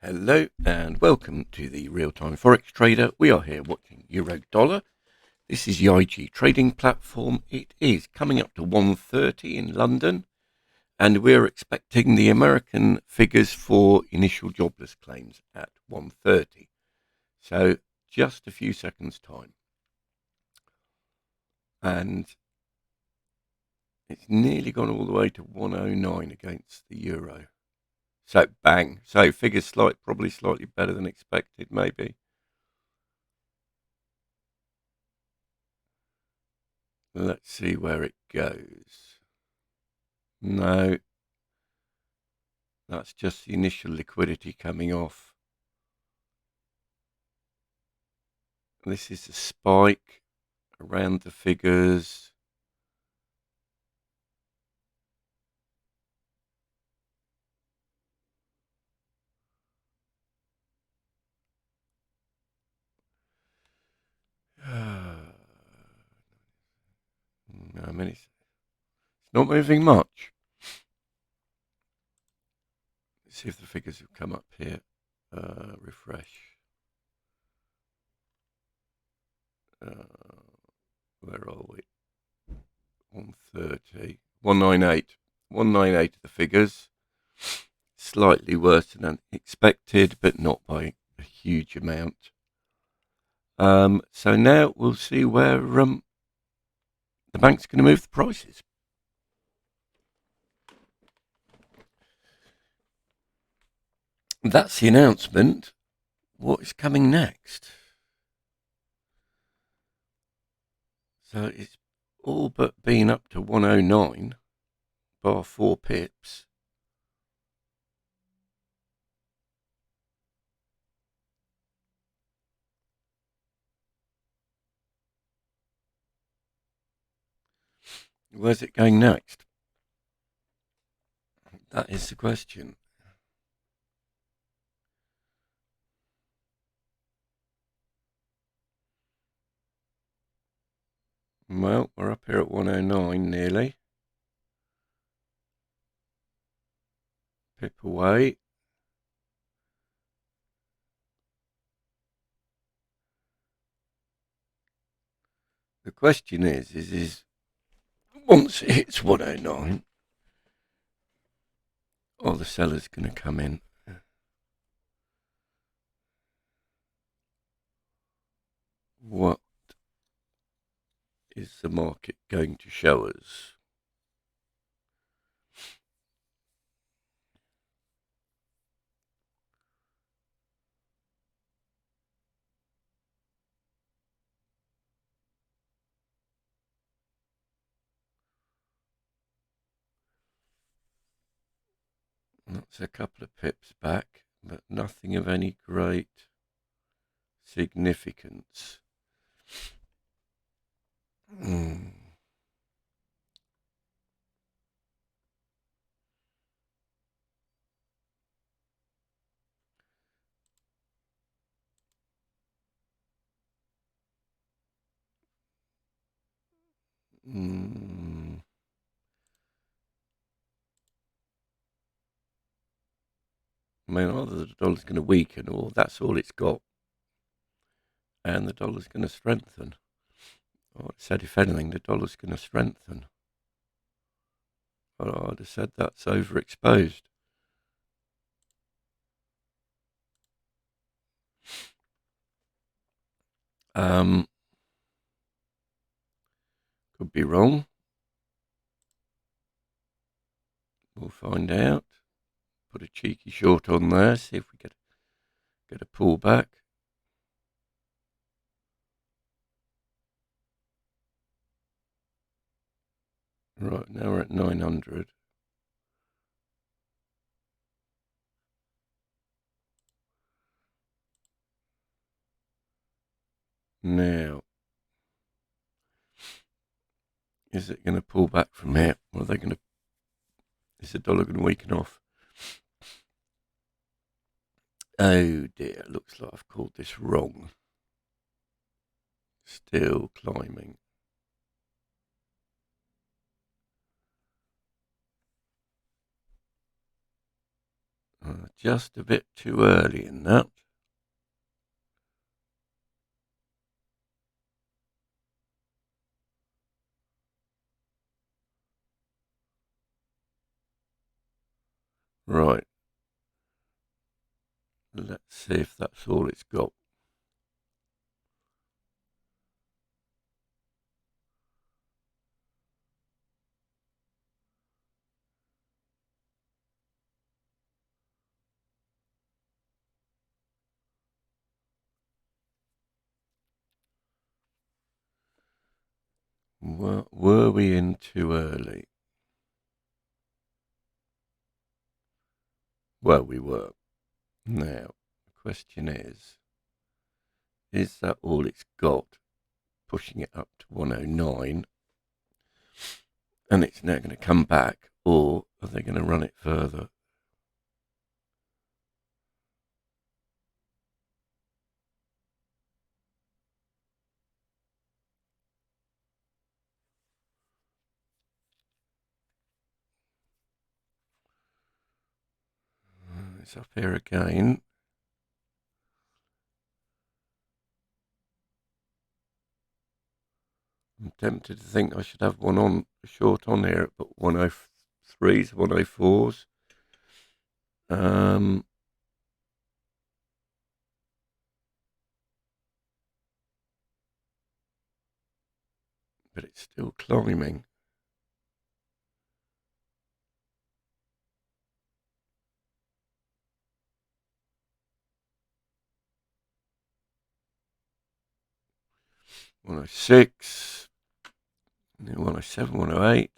Hello and welcome to the Real-Time Forex Trader. We are here watching Euro Dollar. This is the IG trading platform. It is coming up to 1:30 in London, and we're expecting the American figures for initial jobless claims at 1:30. So just a few seconds time. And it's nearly gone all the way to 109 against the euro. So bang. So figures probably slightly better than expected, maybe. Let's see where it goes. No, that's just the initial liquidity coming off. This is a spike around the figures. I mean, it's not moving much. Let's see if the figures have come up here. Refresh. Where are we? 130. 198. 198 are the figures. Slightly worse than expected, but not by a huge amount. So now we'll see where the bank's going to move the prices. That's the announcement. What is coming next? So it's all but been up to 109, bar 4 pips. Where's it going next? That is the question. Well, we're up here at 109 nearly. Pip away. The question is once it hits 109, are the sellers going to come in? What is the market going to show us? That's a couple of pips back, but nothing of any great significance. I mean, either the dollar's going to weaken or that's all it's got, and the dollar's going to strengthen. Or it said, if anything, the dollar's going to strengthen. But I'd have said that's overexposed. Could be wrong. We'll find out. Put a cheeky short on there, see if we get a pullback. Right, now we're at 900. Now, is it going to pull back from here? Or are they going to? Is the dollar going to weaken off? Oh dear, looks like I've called this wrong. Still climbing. Just a bit too early in that. Right. Let's see if that's all it's got. Were we in too early? Well, we were. Now, the question is that all it's got? Pushing it up to 109, and it's now going to come back, or are they going to run it further? It's up here again. I'm tempted to think I should have one on short on here, but 103s, 104s. But it's still climbing. One oh six, 107, 108.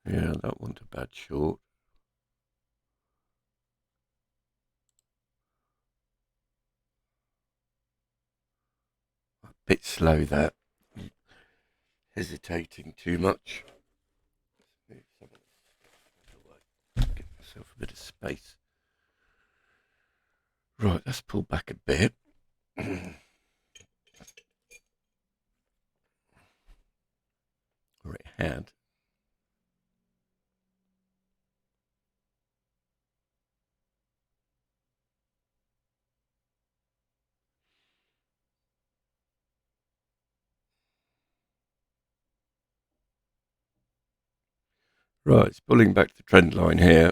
Yeah, that wasn't a bad short. A bit slow that. Hesitating too much. Give myself a bit of space. Right, let's pull back a bit. Or it had. Right, it's pulling back the trend line here.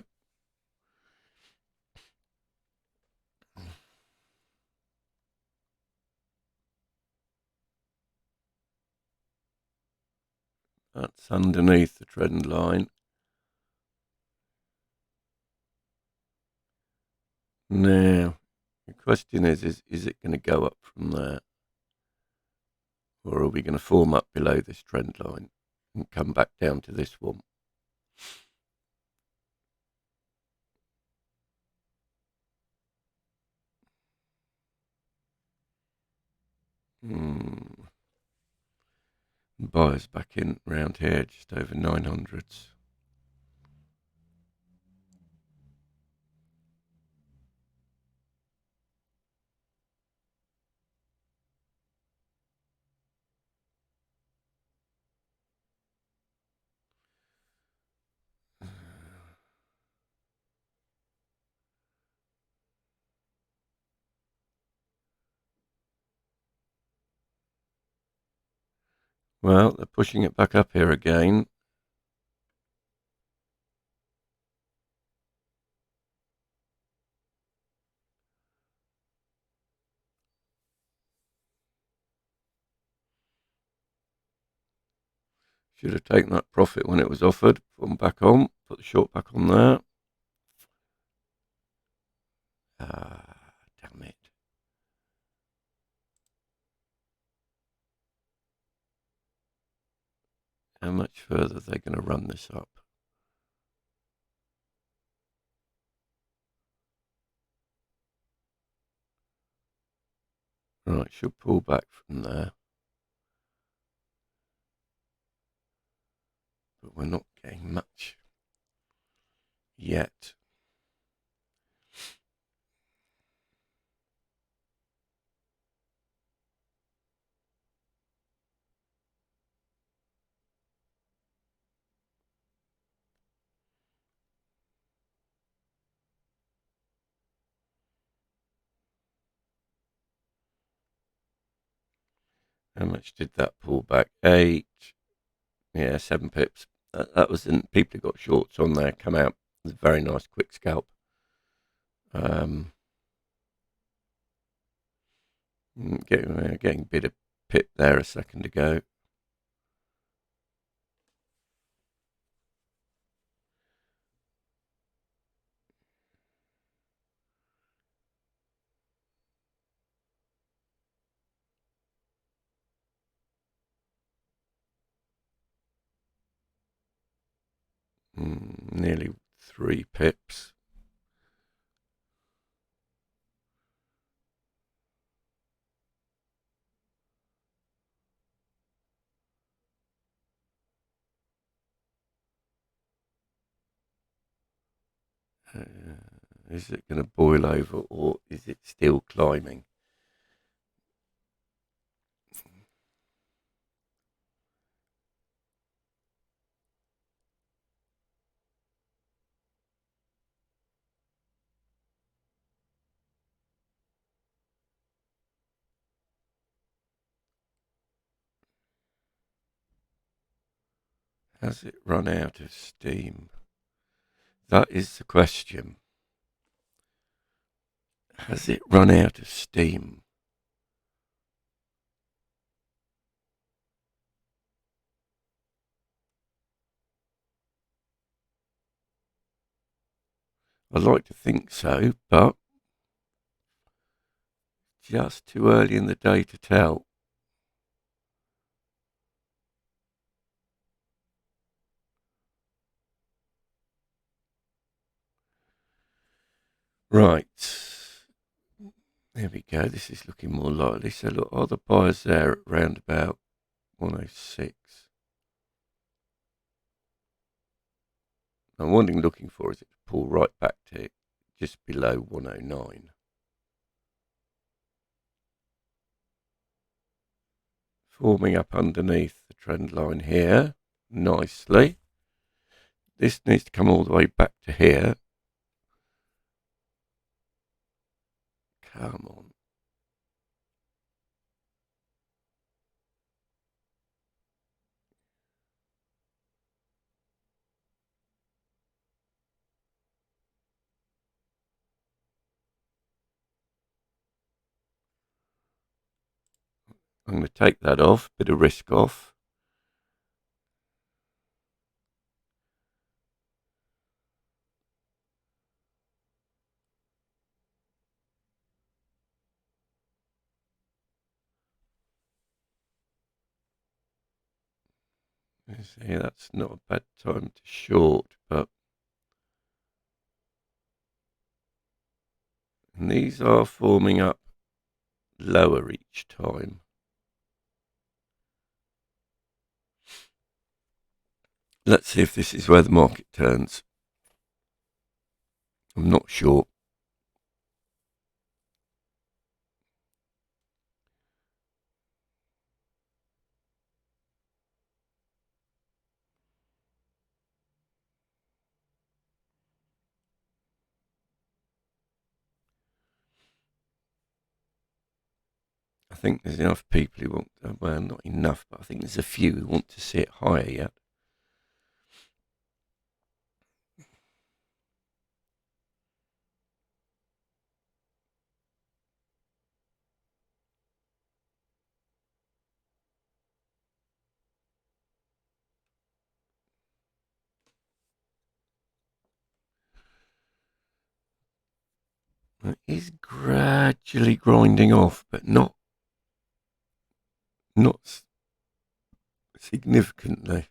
That's underneath the trend line. Now, the question is it going to go up from there? Or are we going to form up below this trend line and come back down to this one? Buyers back in round here, just over 900s. Well, they're pushing it back up here again. Should have taken that profit when it was offered. Put them back on. Put the short back on there. Damn it. How much further are they going to run this up? Right, should pull back from there. But we're not getting much yet. How much did that pull back? 8. Yeah, 7 pips. That was in people who got shorts on there come out. It was a very nice quick scalp. Getting a bit of pip there a second ago. Nearly 3 pips. Is it going to boil over or is it still climbing? Has it run out of steam? That is the question. Has it run out of steam? I'd like to think so, but just too early in the day to tell. Right. There we go. This is looking more likely. So look, are the buyers there at round about 106? I'm looking for is it to pull right back to just below 109. Forming up underneath the trend line here nicely. This needs to come all the way back to here. Come on. I'm going to take that off, bit of risk off. See, that's not a bad time to short, but and these are forming up lower each time. Let's see if this is where the market turns. I'm not sure. I think there's enough people who want, well, not enough, but I think there's a few who want to see it higher yet. It is gradually grinding off, but not significantly.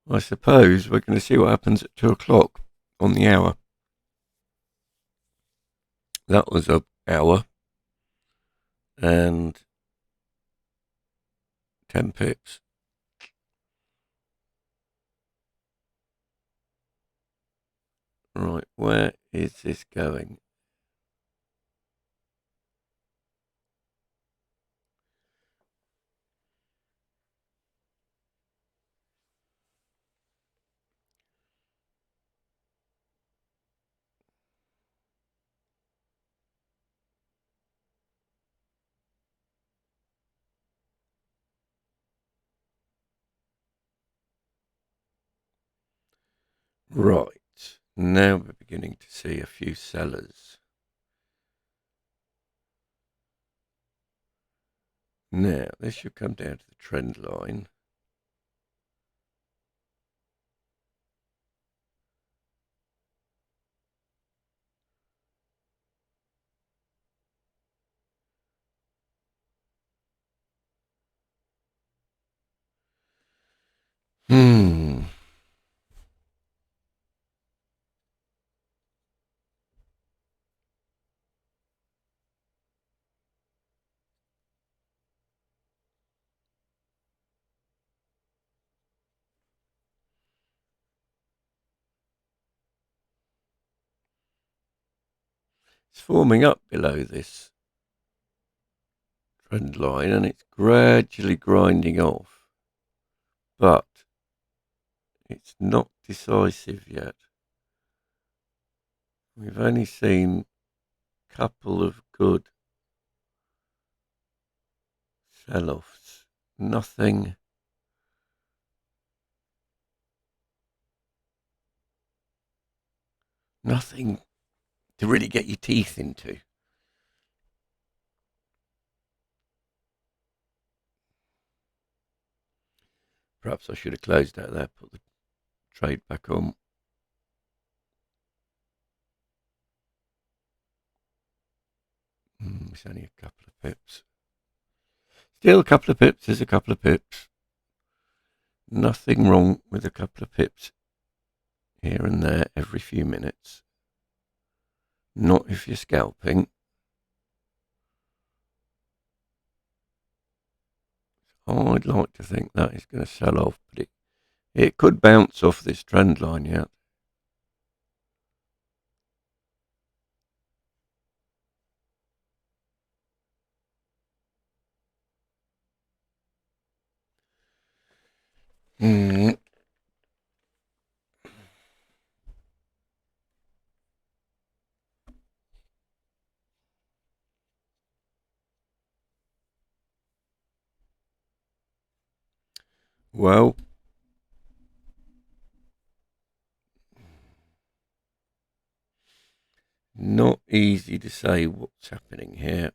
I suppose we're going to see what happens at 2 o'clock on the hour. That was an hour and 10 pips. Right, where is this going? Right, now we're beginning to see a few sellers. Now, this should come down to the trend line. It's forming up below this trend line and it's gradually grinding off, but it's not decisive yet. We've only seen a couple of good sell-offs, nothing to really get your teeth into. Perhaps I should have closed out there, put the trade back on. It's only a couple of pips. Still a couple of pips is a couple of pips. Nothing wrong with a couple of pips here and there every few minutes. Not if you're scalping. I'd like to think that is going to sell off, but it could bounce off this trend line yet. Well, not easy to say what's happening here.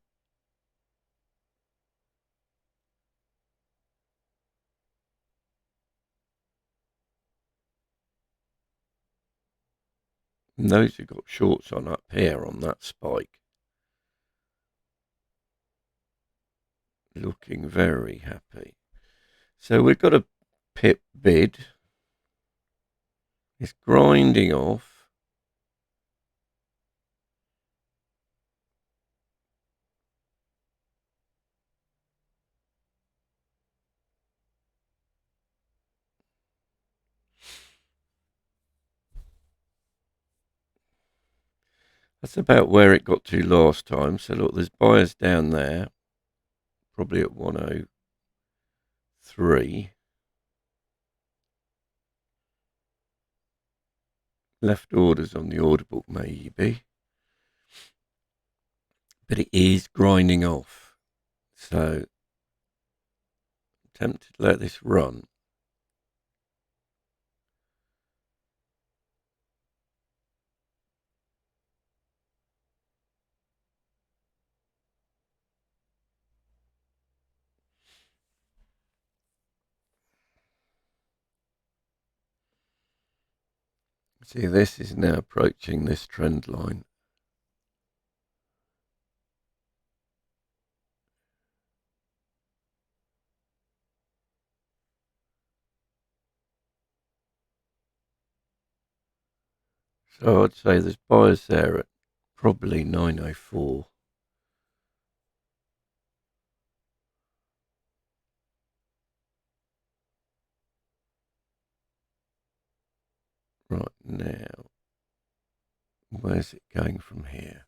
And those who got shorts on up here on that spike, looking very happy. So we've got a pip bid. It's grinding off. That's about where it got to last time. So look, there's buyers down there, probably at 103. Left orders on the order book maybe. But it is grinding off. So I'm tempted to let this run. See, this is now approaching this trend line. So I'd say there's buyers there at probably 904. Right now, where's it going from here?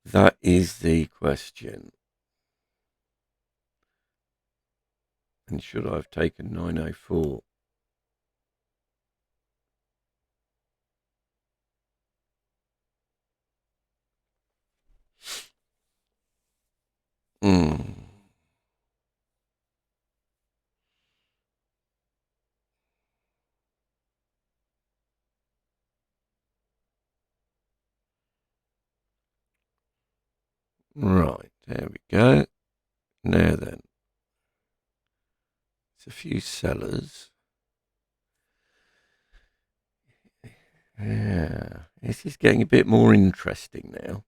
That is the question. And should I have taken 904? Right, there we go. Now then, it's a few sellers. Yeah, this is getting a bit more interesting now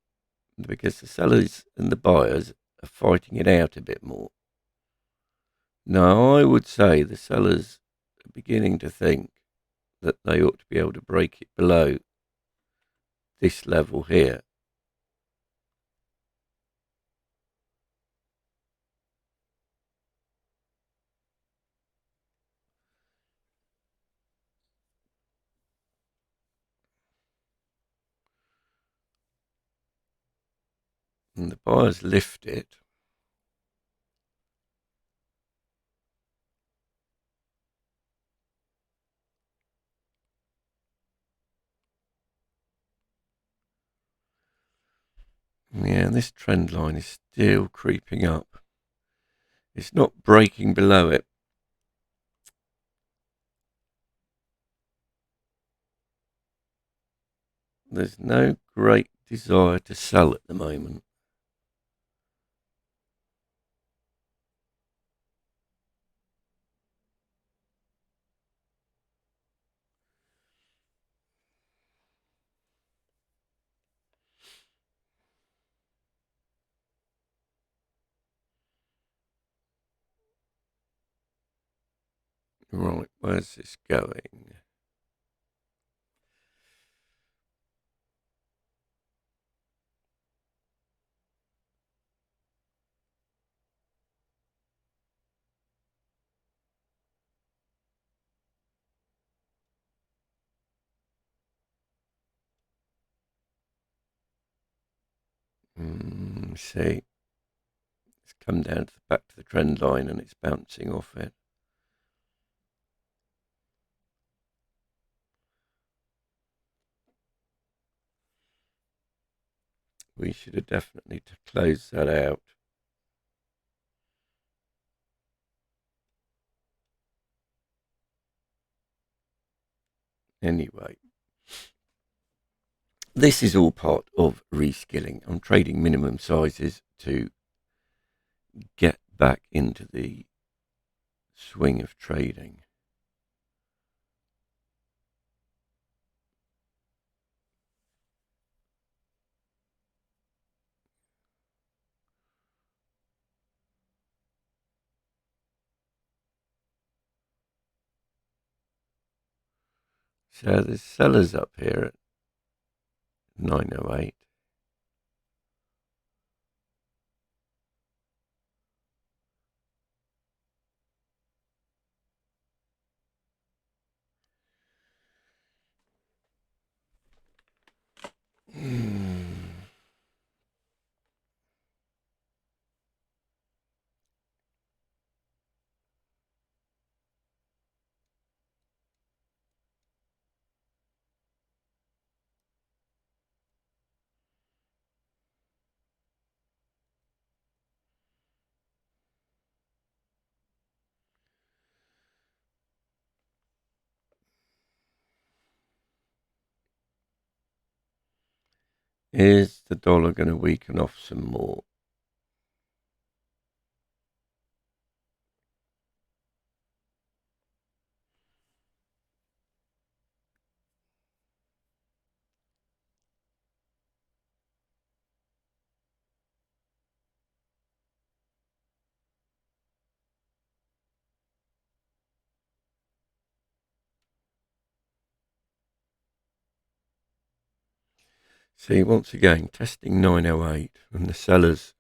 because the sellers and the buyers are fighting it out a bit more. Now, I would say the sellers are beginning to think that they ought to be able to break it below this level here. And the buyers lift it. Yeah, this trend line is still creeping up. It's not breaking below it. There's no great desire to sell at the moment. Right, where's this going? See, it's come down to the back to the trend line and it's bouncing off it. We should have definitely closed that out. Anyway, this is all part of reskilling. I'm trading minimum sizes to get back into the swing of trading. So there's sellers up here at 908. Is the dollar going to weaken off some more? See, once again, testing 908 and the sellers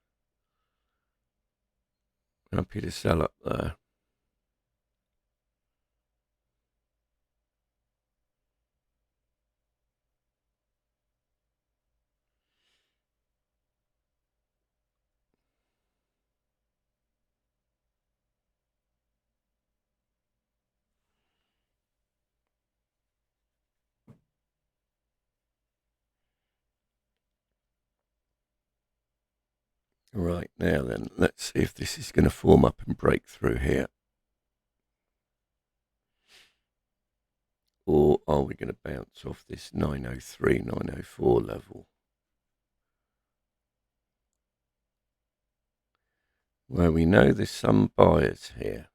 happy to sell up there. Right, now then, let's see if this is going to form up and break through here. Or are we going to bounce off this 903, 904 level? where we know there's some buyers here.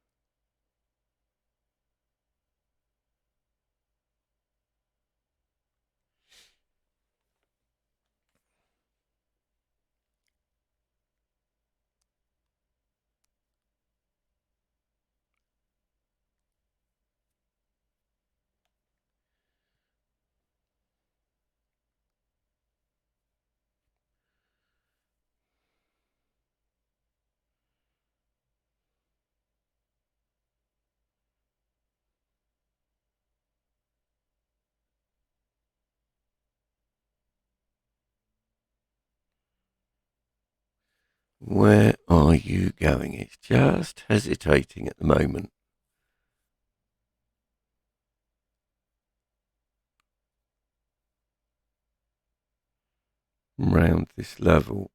Where are you going? It's just hesitating at the moment. Around this level.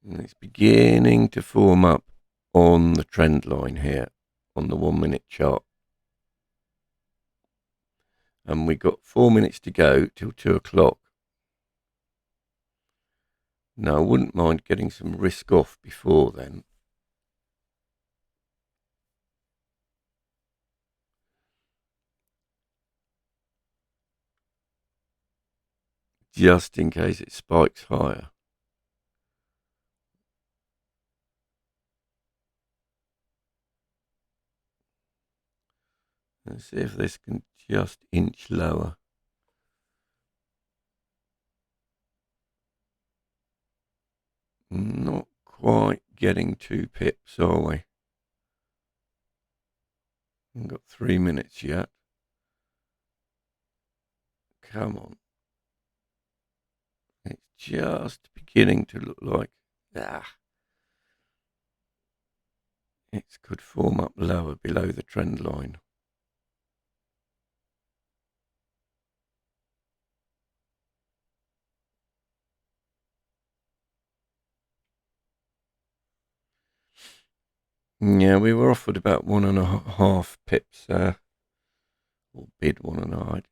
And it's beginning to form up on the trend line here on the 1 minute chart. And we've got 4 minutes to go till 2 o'clock. Now, I wouldn't mind getting some risk off before then. Just in case it spikes higher. Let's see if this can just inch lower. Not quite getting 2 pips, are we? We've got 3 minutes yet. Come on. It's just beginning to look like it could form up lower below the trend line. Yeah, we were offered about 1.5 pips there, or bid 1.5.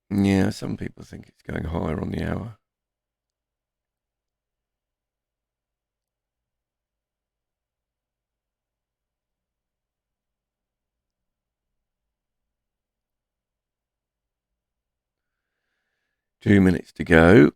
Yeah, some people think it's going higher on the hour. Two minutes to go.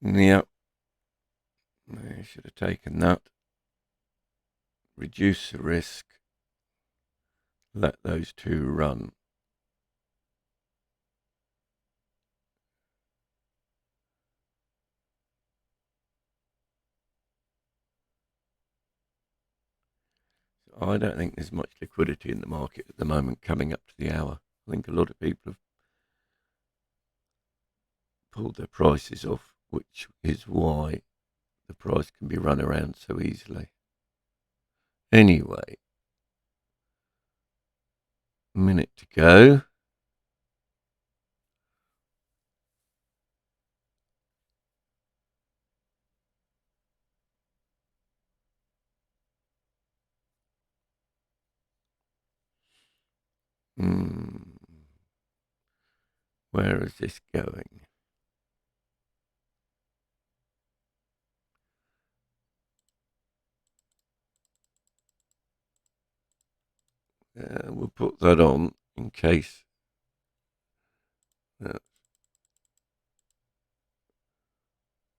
Yep. I should have taken that. Reduce the risk. Let those two run. So I don't think there's much liquidity in the market at the moment coming up to the hour. I think a lot of people have pulled their prices off, which is why the price can be run around so easily. Anyway, minute to go. Where is this going? We'll put that on in case. There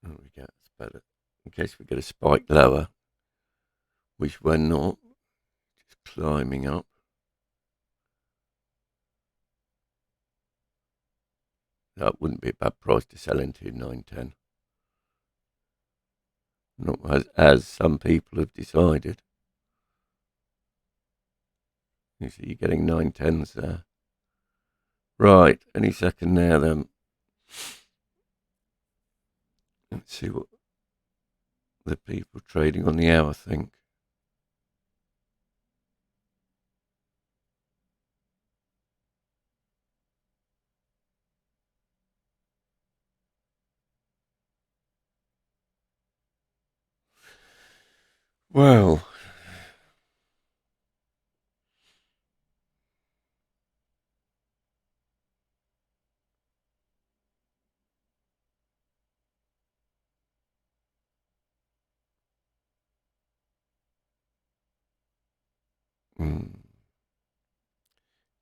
we go. It's better. In case we get a spike lower, which we're not. Just climbing up. That wouldn't be a bad price to sell into 910. Not as some people have decided. You see, you're getting 910s there. Right, any second now then. Let's see what the people trading on the hour think. Well,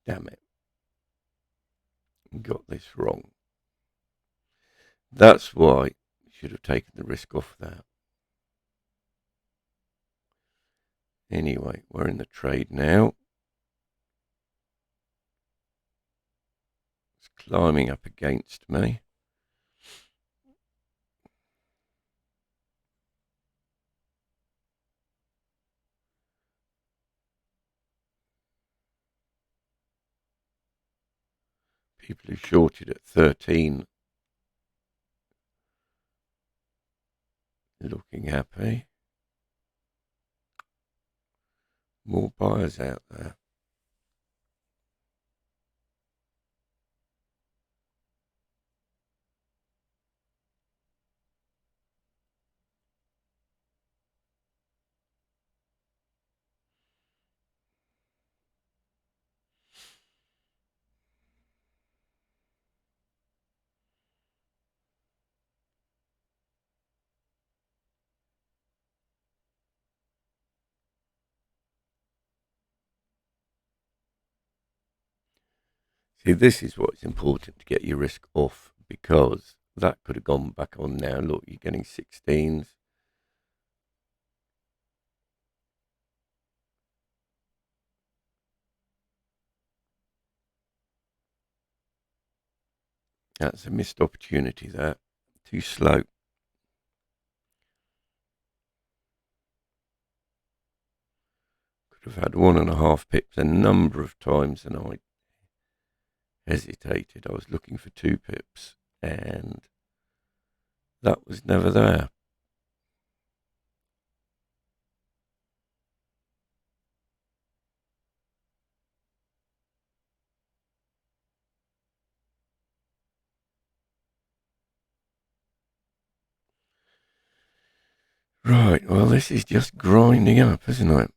damn it, got this wrong. That's why you should have taken the risk off that. Anyway, we're in the trade now. It's climbing up against me. People who shorted at 13 looking happy. More buyers out there. See, this is what's important to get your risk off, because that could have gone back on now. Look, you're getting 16s. That's a missed opportunity there. Too slow. Could have had 1.5 pips a number of times, and I hesitated. I was looking for 2 pips, and that was never there. Right, well, this is just grinding up, isn't it?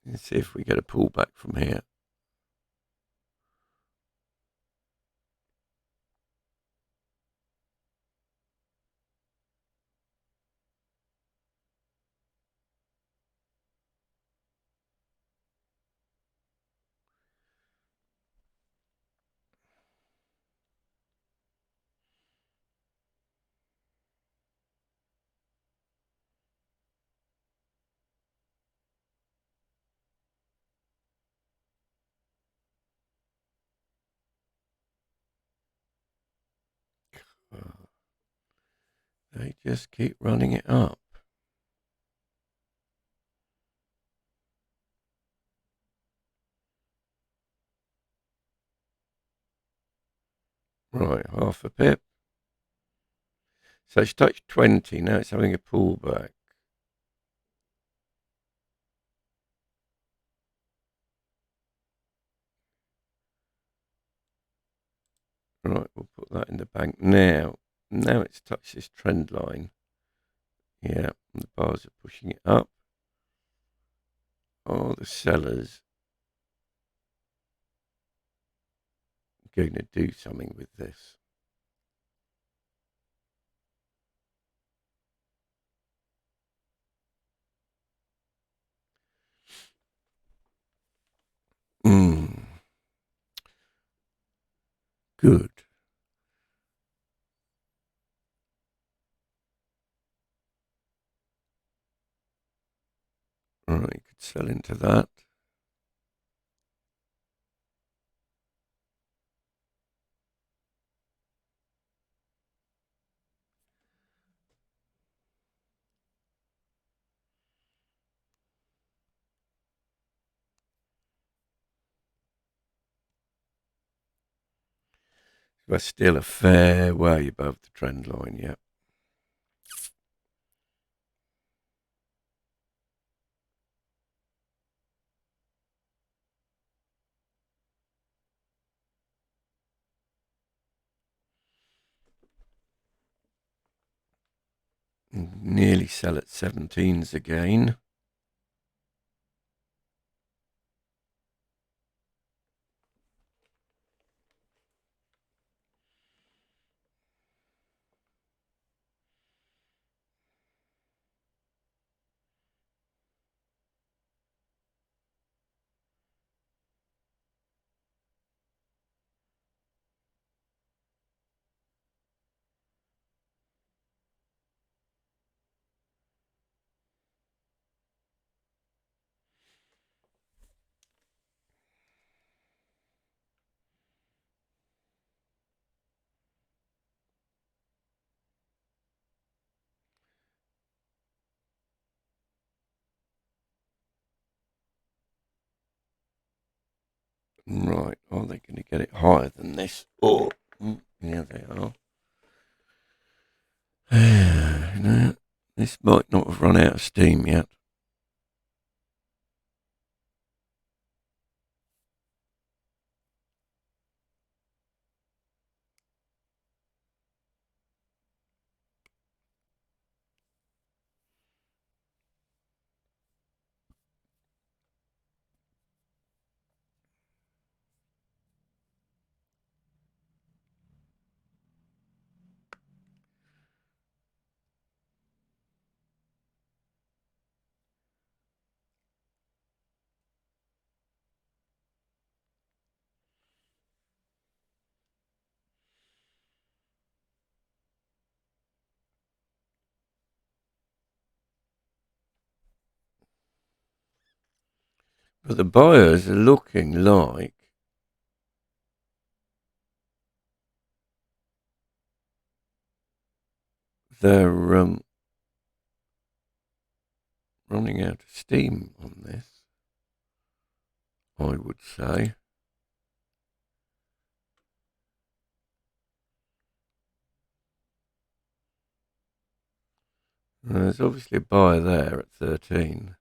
Let's see if we get a pullback from here. They just keep running it up. Right, 0.5 pip. So it's touched 20, now it's having a pullback. Right, we'll put that in the bank now. Now it's touched this trend line. Yeah, and the bars are pushing it up. Oh, the sellers are going to do something with this. Good. Right, you could sell into that. We're still a fair way above the trend line, yeah. Nearly sell at 17s again. Right, are they going to get it higher than this? Oh, yeah, they are. No, this might not have run out of steam yet. But the buyers are looking like they're running out of steam on this, I would say. There's obviously a buyer there at 13.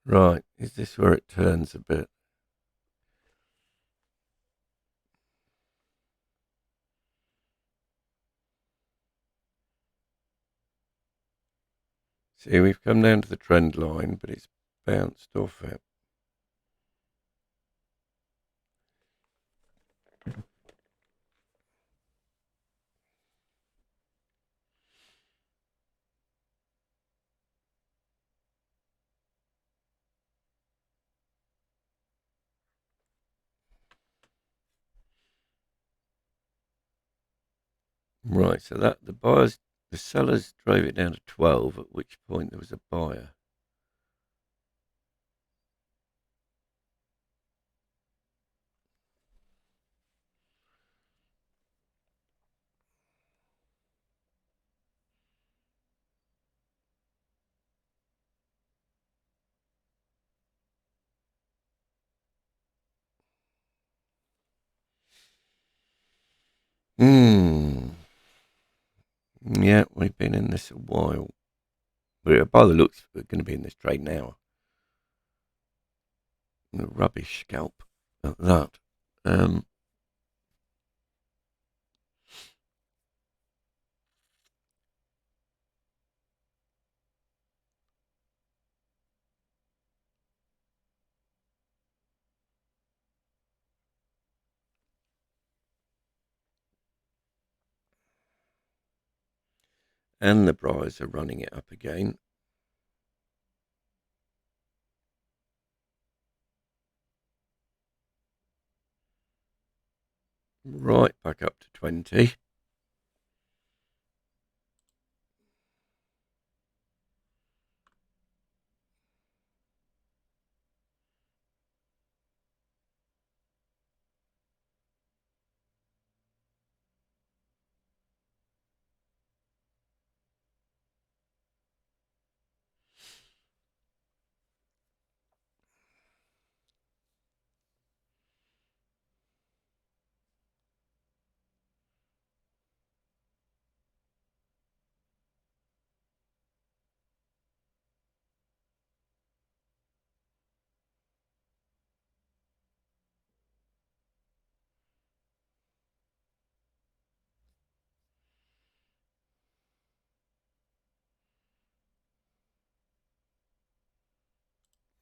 Right, is this where it turns a bit? See, we've come down to the trend line, but it's bounced off it. Right, so that the sellers drove it down to 12, at which point there was a buyer. Yeah, we've been in this a while. But by the looks, we're going to be in this trade now. A rubbish scalp at that. And the buyers are running it up again. Right back up to 20.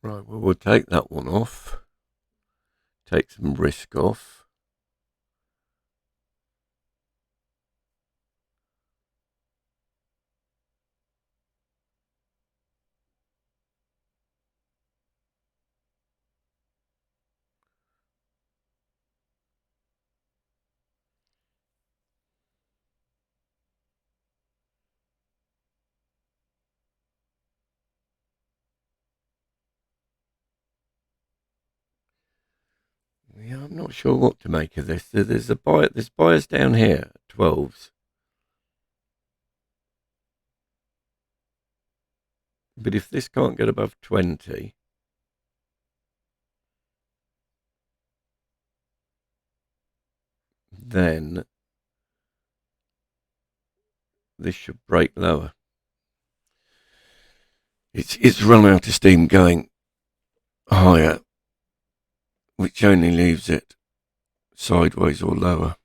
Right, well, we'll take that one off. Take some risk off. Yeah, I'm not sure what to make of this. There's buyers down here, 12s. But if this can't get above 20, then this should break lower. It's run out of steam going higher, which only leaves it sideways or lower.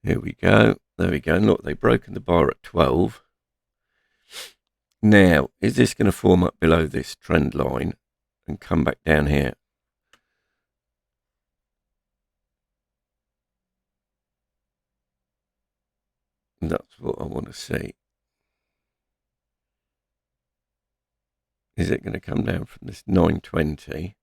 Here we go. There we go. Look, they've broken the bar at 12. Now, is this going to form up below this trend line and come back down here? That's what I want to see. Is it going to come down from this 920?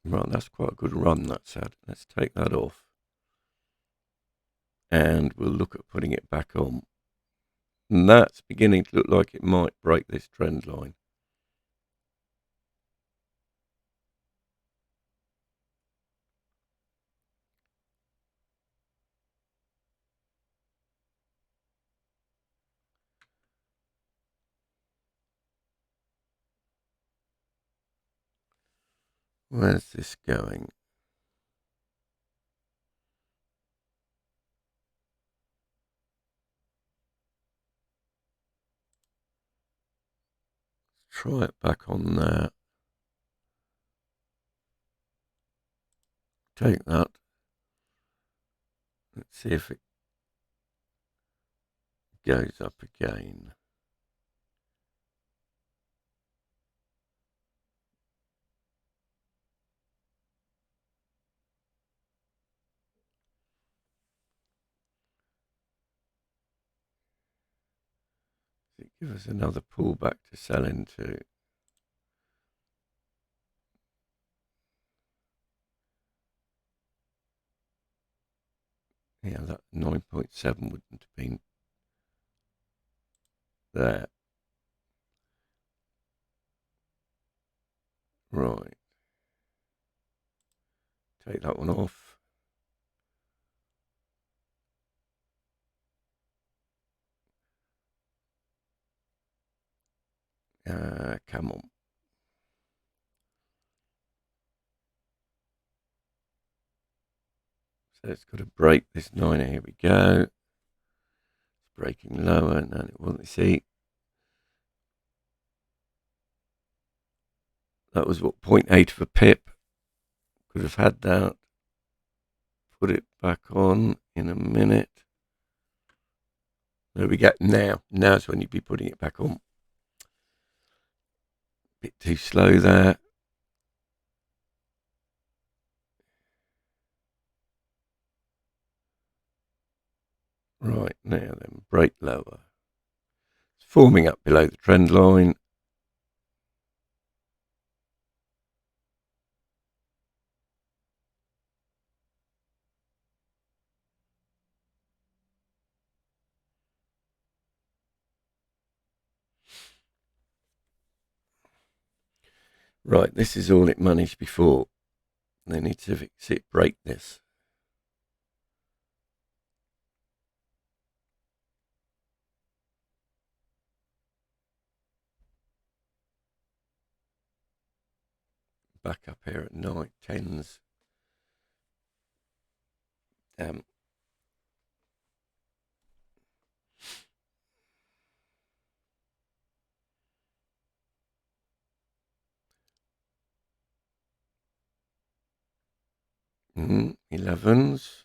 Right, that's quite a good run, that said. Let's take that off. And we'll look at putting it back on. And that's beginning to look like it might break this trend line. Where's this going? Try it back on there. Take that. Let's see if it goes up again. Does it give us another pullback to sell into? Yeah, that 9.7 wouldn't have been there. Right. Take that one off. Come on. So it's got to break this 9. Here we go. It's breaking lower. And then it won't see. That was what, 0.8 of a pip. Could have had that. Put it back on in a minute. There we go. Now's when you'd be putting it back on. Bit too slow there. Right, now then, break lower. It's forming up below the trend line. Right, this is all it managed before. They need to fix it, break this. Back up here at 9, 10s. 11s.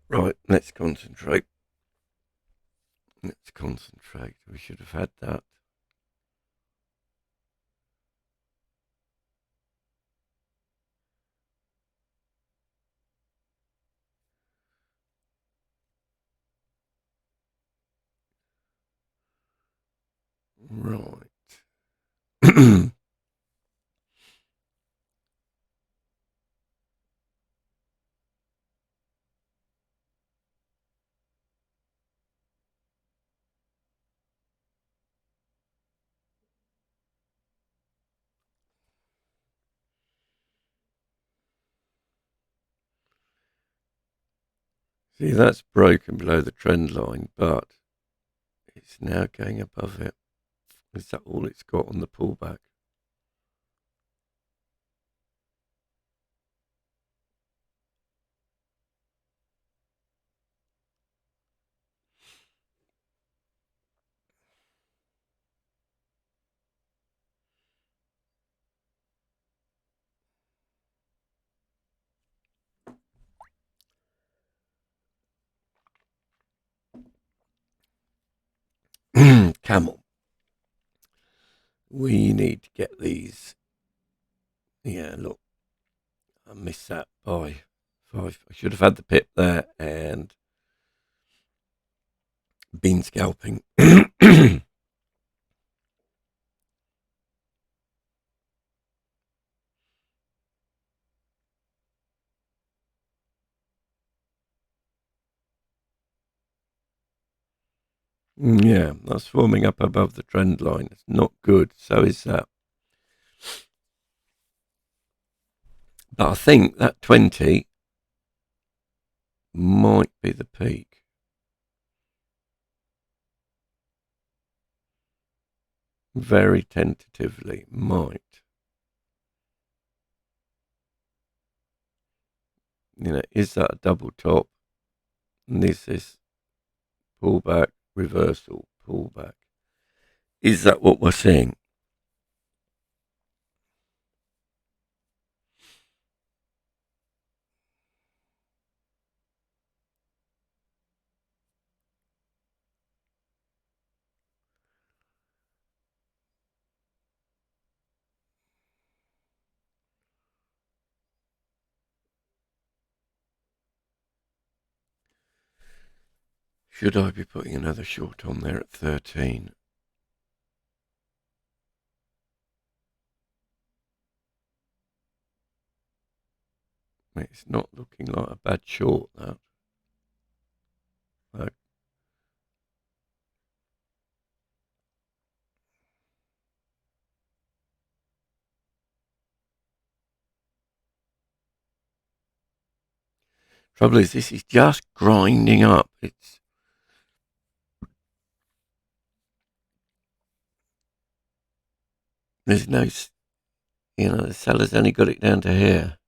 Right, let's concentrate. Let's concentrate. We should have had that. Right. See, that's broken below the trend line, but it's now going above it. Is that all it's got on the pullback? Camel. We need to get these. Yeah, look, I missed that by 5. I should have had the pip there and been scalping. Yeah, that's forming up above the trend line. It's not good. So is that. But I think that 20 might be the peak. Very tentatively, might. Is that a double top? And this is pullback, reversal, pullback. Is that what we're seeing? Should I be putting another short on there at 13? It's not looking like a bad short, that. Trouble is, this is just grinding up. There's no, the seller's only got it down to here.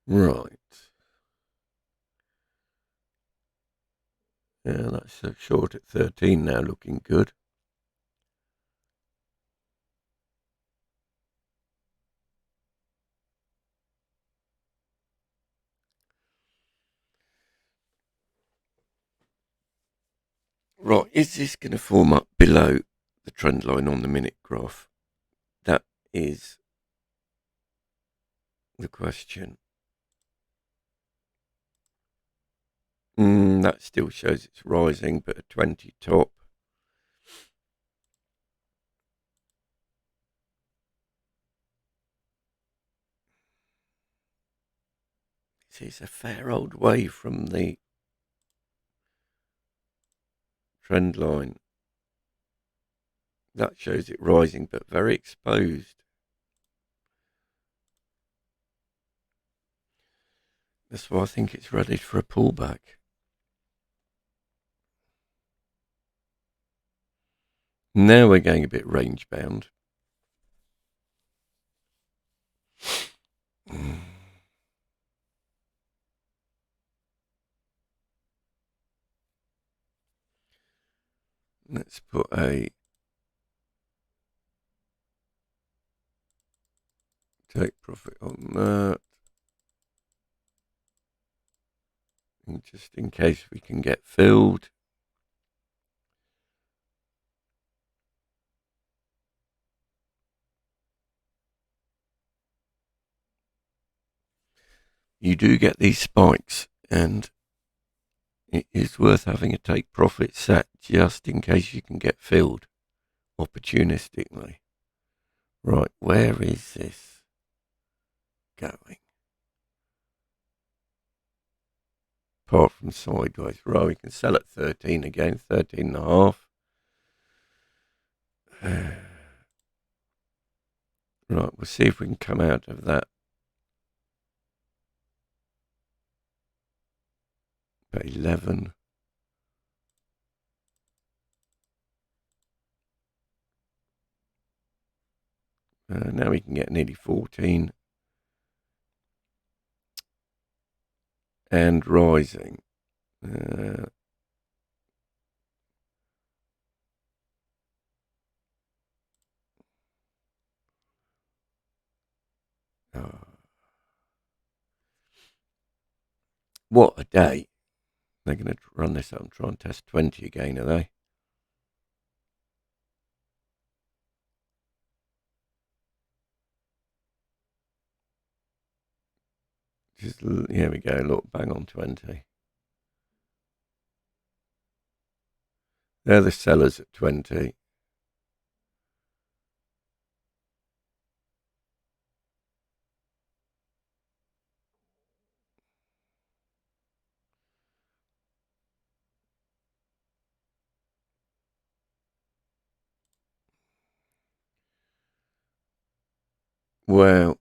Right. Yeah, that's a short at 13 now, looking good. Right, is this going to form up below the trend line on the minute graph? That is the question. That still shows it's rising, but a 20 top. See, it's a fair old way from the trend line. That shows it rising, but very exposed. That's why I think it's ready for a pullback. Now we're going a bit range bound. Let's put a take profit on that. And just in case we can get filled. You do get these spikes, and it is worth having a take profit set just in case you can get filled opportunistically. Right, where is this going? Apart from sideways. Right, we can sell at 13 again, 13 and a half. Right, we'll see if we can come out of that. About 11. Now we can get nearly 14. And rising. What a day. They're going to run this up and try and test 20 again, are they? Just, here we go, look, bang on 20. They're the sellers at 20. Well,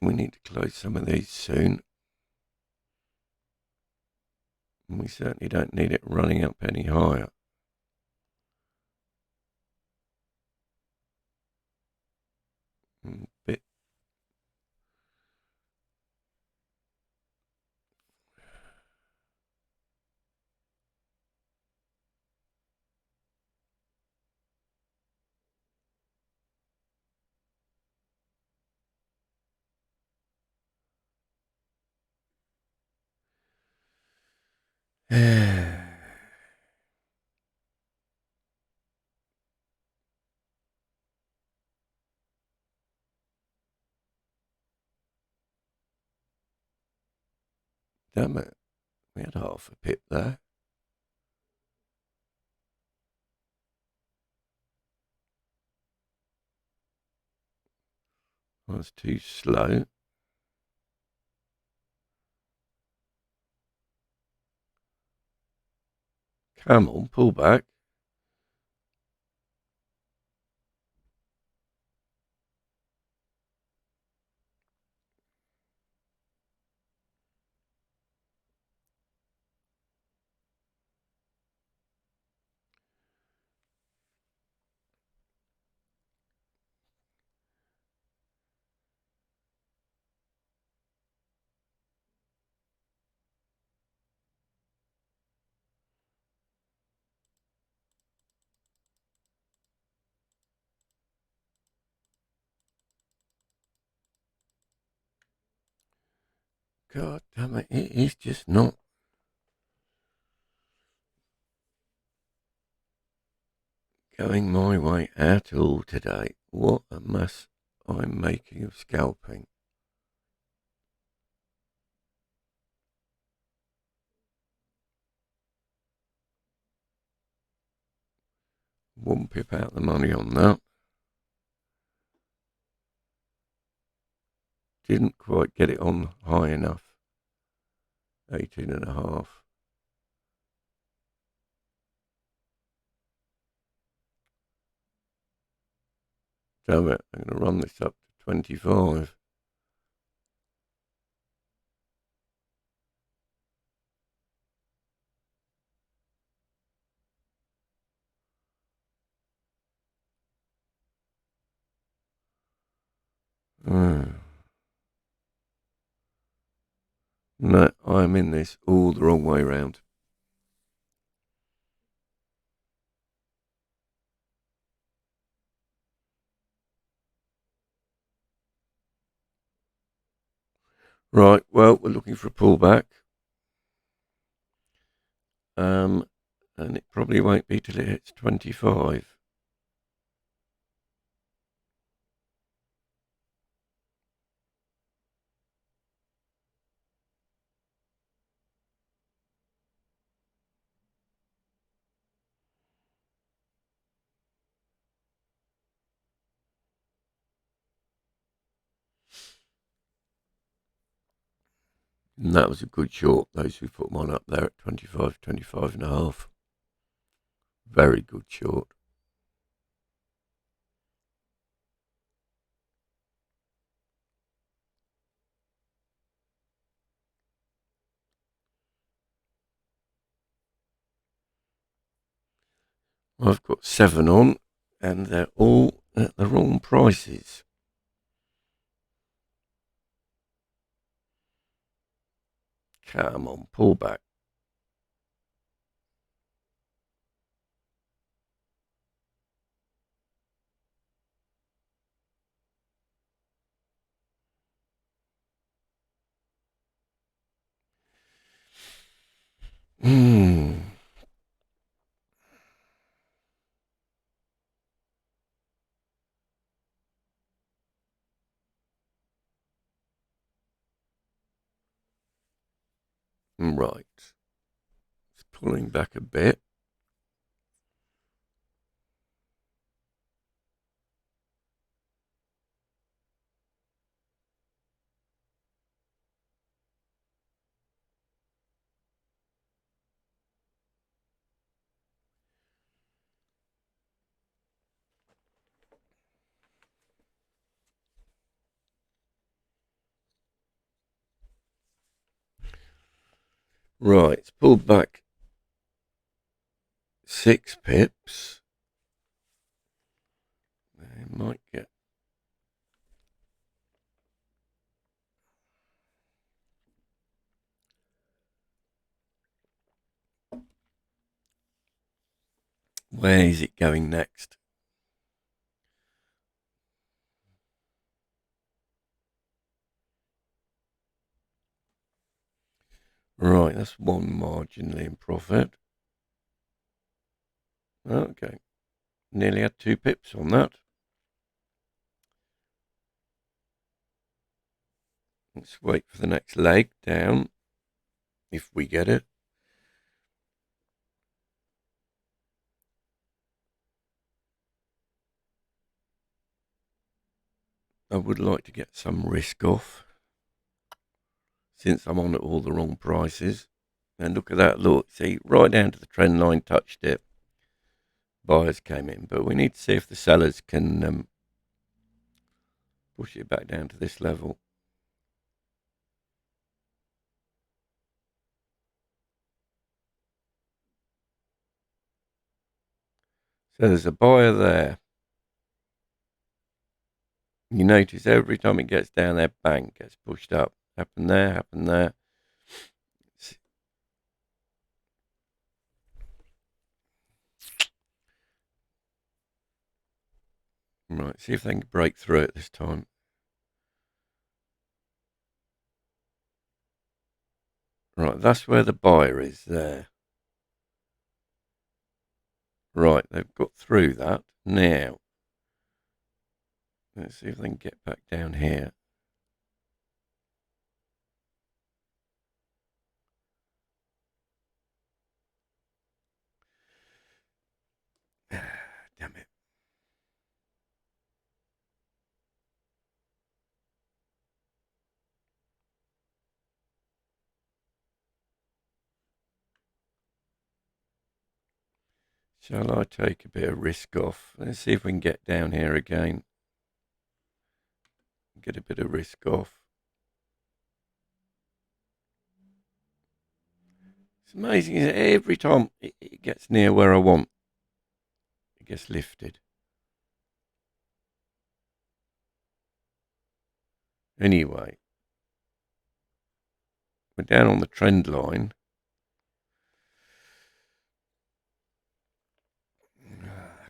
we need to close some of these soon. And we certainly don't need it running up any higher. Bit. Damn it. We had half a pip there. I was too slow. Come on, pull back. God damn it, it is just not going my way at all today. What a mess I'm making of scalping. One pip out the money on that. Didn't quite get it on high enough. 18 and a half. Damn it, I'm going to run this up to 25. No, I'm in this all the wrong way round. Right, well, we're looking for a pullback. And it probably won't be till it hits 25. And that was a good short, those who put one up there at 25, 25 and a half. Very good short. I've got 7 on, and they're all at the wrong prices. Come on, pull back. Right. It's pulling back a bit. Right, it's pulled back 6 pips. It might get... Where is it going next? Right, that's one marginally in profit. Okay, nearly had 2 pips on that. Let's wait for the next leg down, if we get it. I would like to get some risk off, since I'm on at all the wrong prices. And look at that, look, see, right down to the trend line, touched it. Buyers came in, but we need to see if the sellers can push it back down to this level. So there's a buyer there. You notice every time it gets down there, bang, gets pushed up. Happened there, happened there. Right, see if they can break through it this time. Right, that's where the buyer is there. Right, they've got through that. Now, let's see if they can get back down here. Damn it. Shall I take a bit of risk off? Let's see if we can get down here again. Get a bit of risk off. It's amazing, isn't it? Every time it gets near where I want, it gets lifted. Anyway, We're down on the trend line.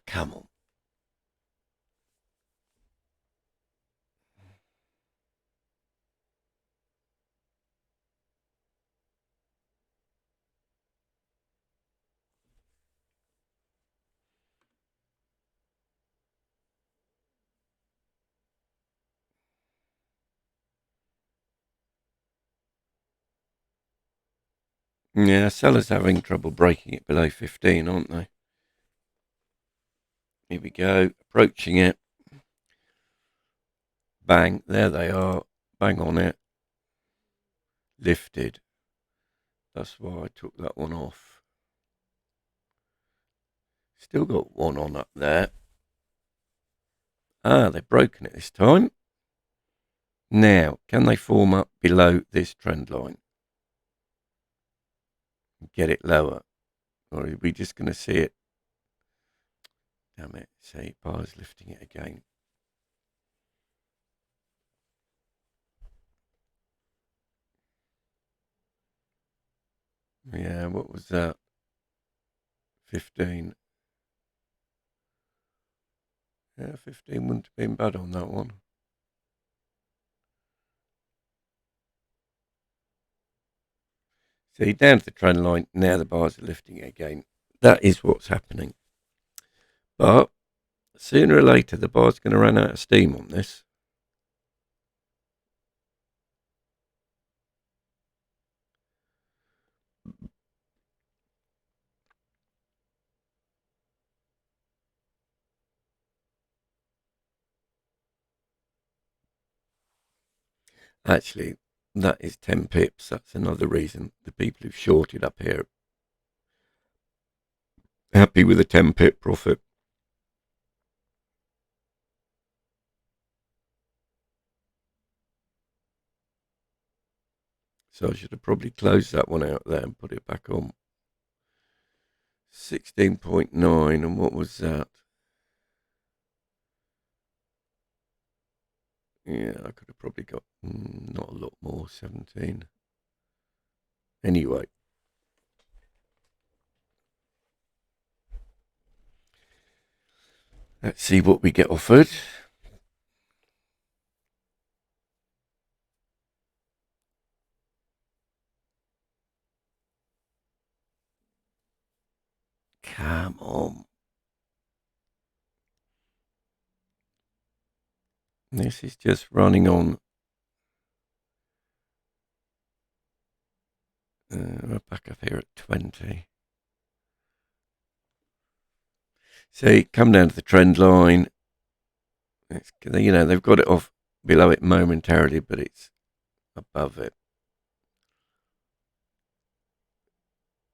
Come on. Yeah, sellers having trouble breaking it below 15, aren't they? Here we go, approaching it. Bang, there they are. Bang on it. Lifted. That's why I took that one off. Still got one on up there. Ah, they've broken it this time. Now, can they form up below this trend line? Get it lower? Or are we just going to see it? Damn it. See, buyers lifting it again. Yeah, what was that? 15. Yeah, 15 wouldn't have been bad on that one. See, down to the trend line, now the bars are lifting it again. That is what's happening. But sooner or later, the bar's going to run out of steam on this. Actually, that is 10 pips. That's another reason the people who've shorted up here are happy with a 10 pip profit. So I should have probably closed that one out there and put it back on. 16.9, and what was that? Yeah, I could have probably got not a lot more, 17. Anyway. Let's see what we get offered. Come on. This is just running on. We're back up here at 20. See, come down to the trend line. It's, they've got it off below it momentarily, but it's above it.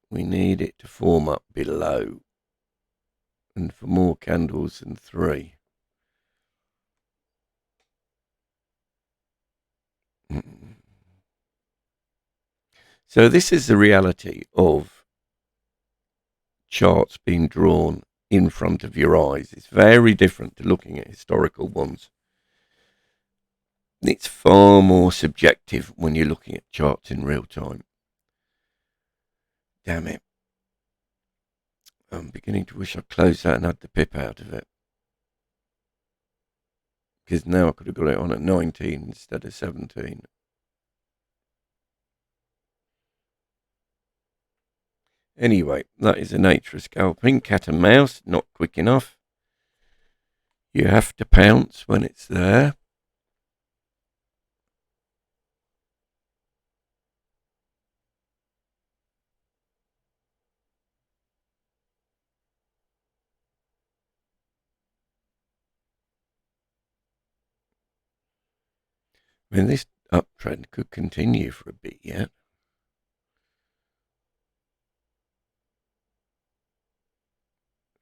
We need it to form up below. And for more candles than 3. So this is the reality of charts being drawn in front of your eyes. It's very different to looking at historical ones. It's far more subjective when you're looking at charts in real time. Damn it. I'm beginning to wish I'd closed that and had the pip out of it. Because now I could have got it on at 19 instead of 17. Anyway, that is the nature of scalping. Cat and mouse, not quick enough. You have to pounce when it's there. I mean, this uptrend could continue for a bit yet.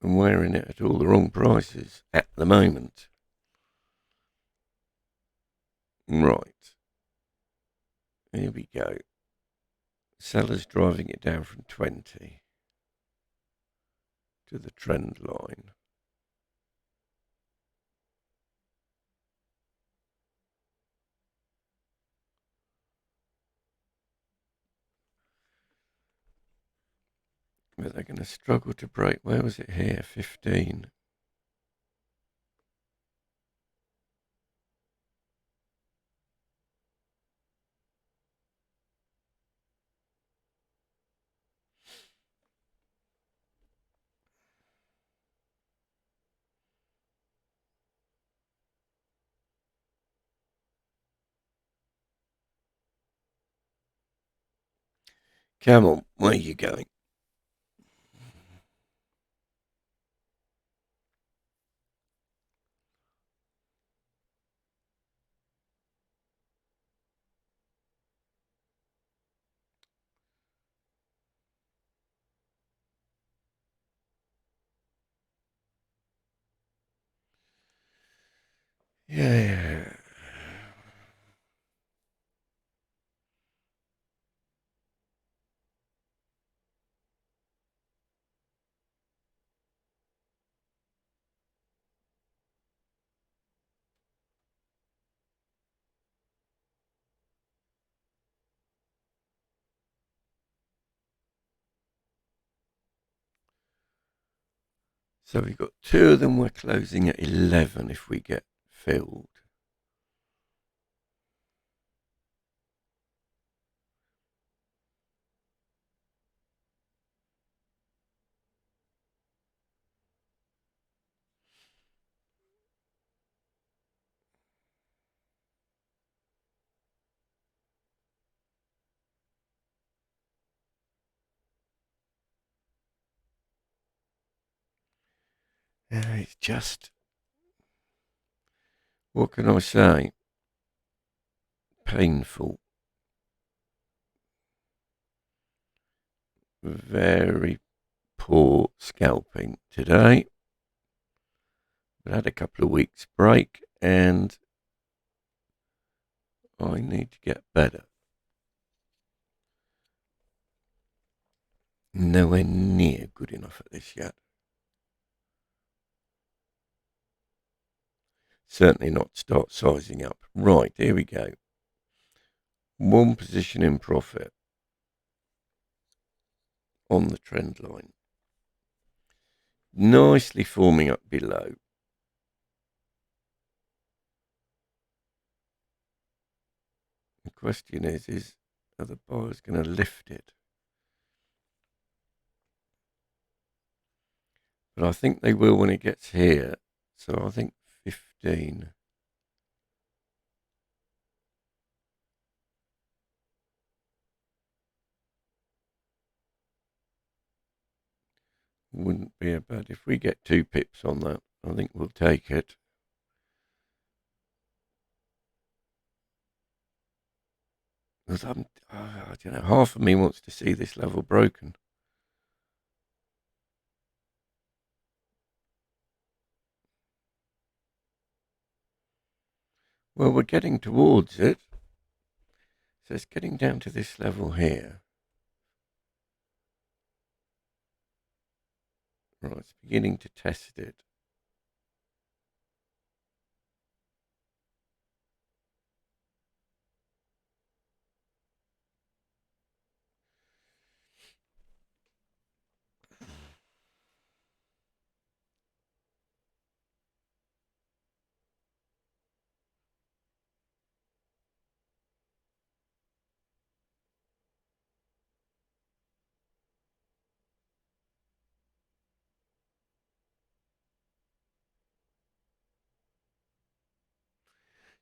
And we're in it at all the wrong prices at the moment. Right. Here we go. Sellers driving it down from 20 to the trend line. But they're going to struggle to break. Where was it here? 15. Come on, where are you going? Yeah. So we've got two of them. We're closing at 11 if we get filled. It's just, what can I say? Painful. Very poor scalping today. We had a couple of weeks break and I need to get better. Nowhere near good enough at this yet. Certainly not start sizing up. Right, here we go. One position in profit on the trend line. Nicely forming up below. The question is are the buyers going to lift it? But I think they will when it gets here. So I think 15. Wouldn't be a bad. If we get 2 pips on that, I think we'll take it. Because I don't know, half of me wants to see this level broken. Well, we're getting towards it. So it's getting down to this level here. Right, it's beginning to test it.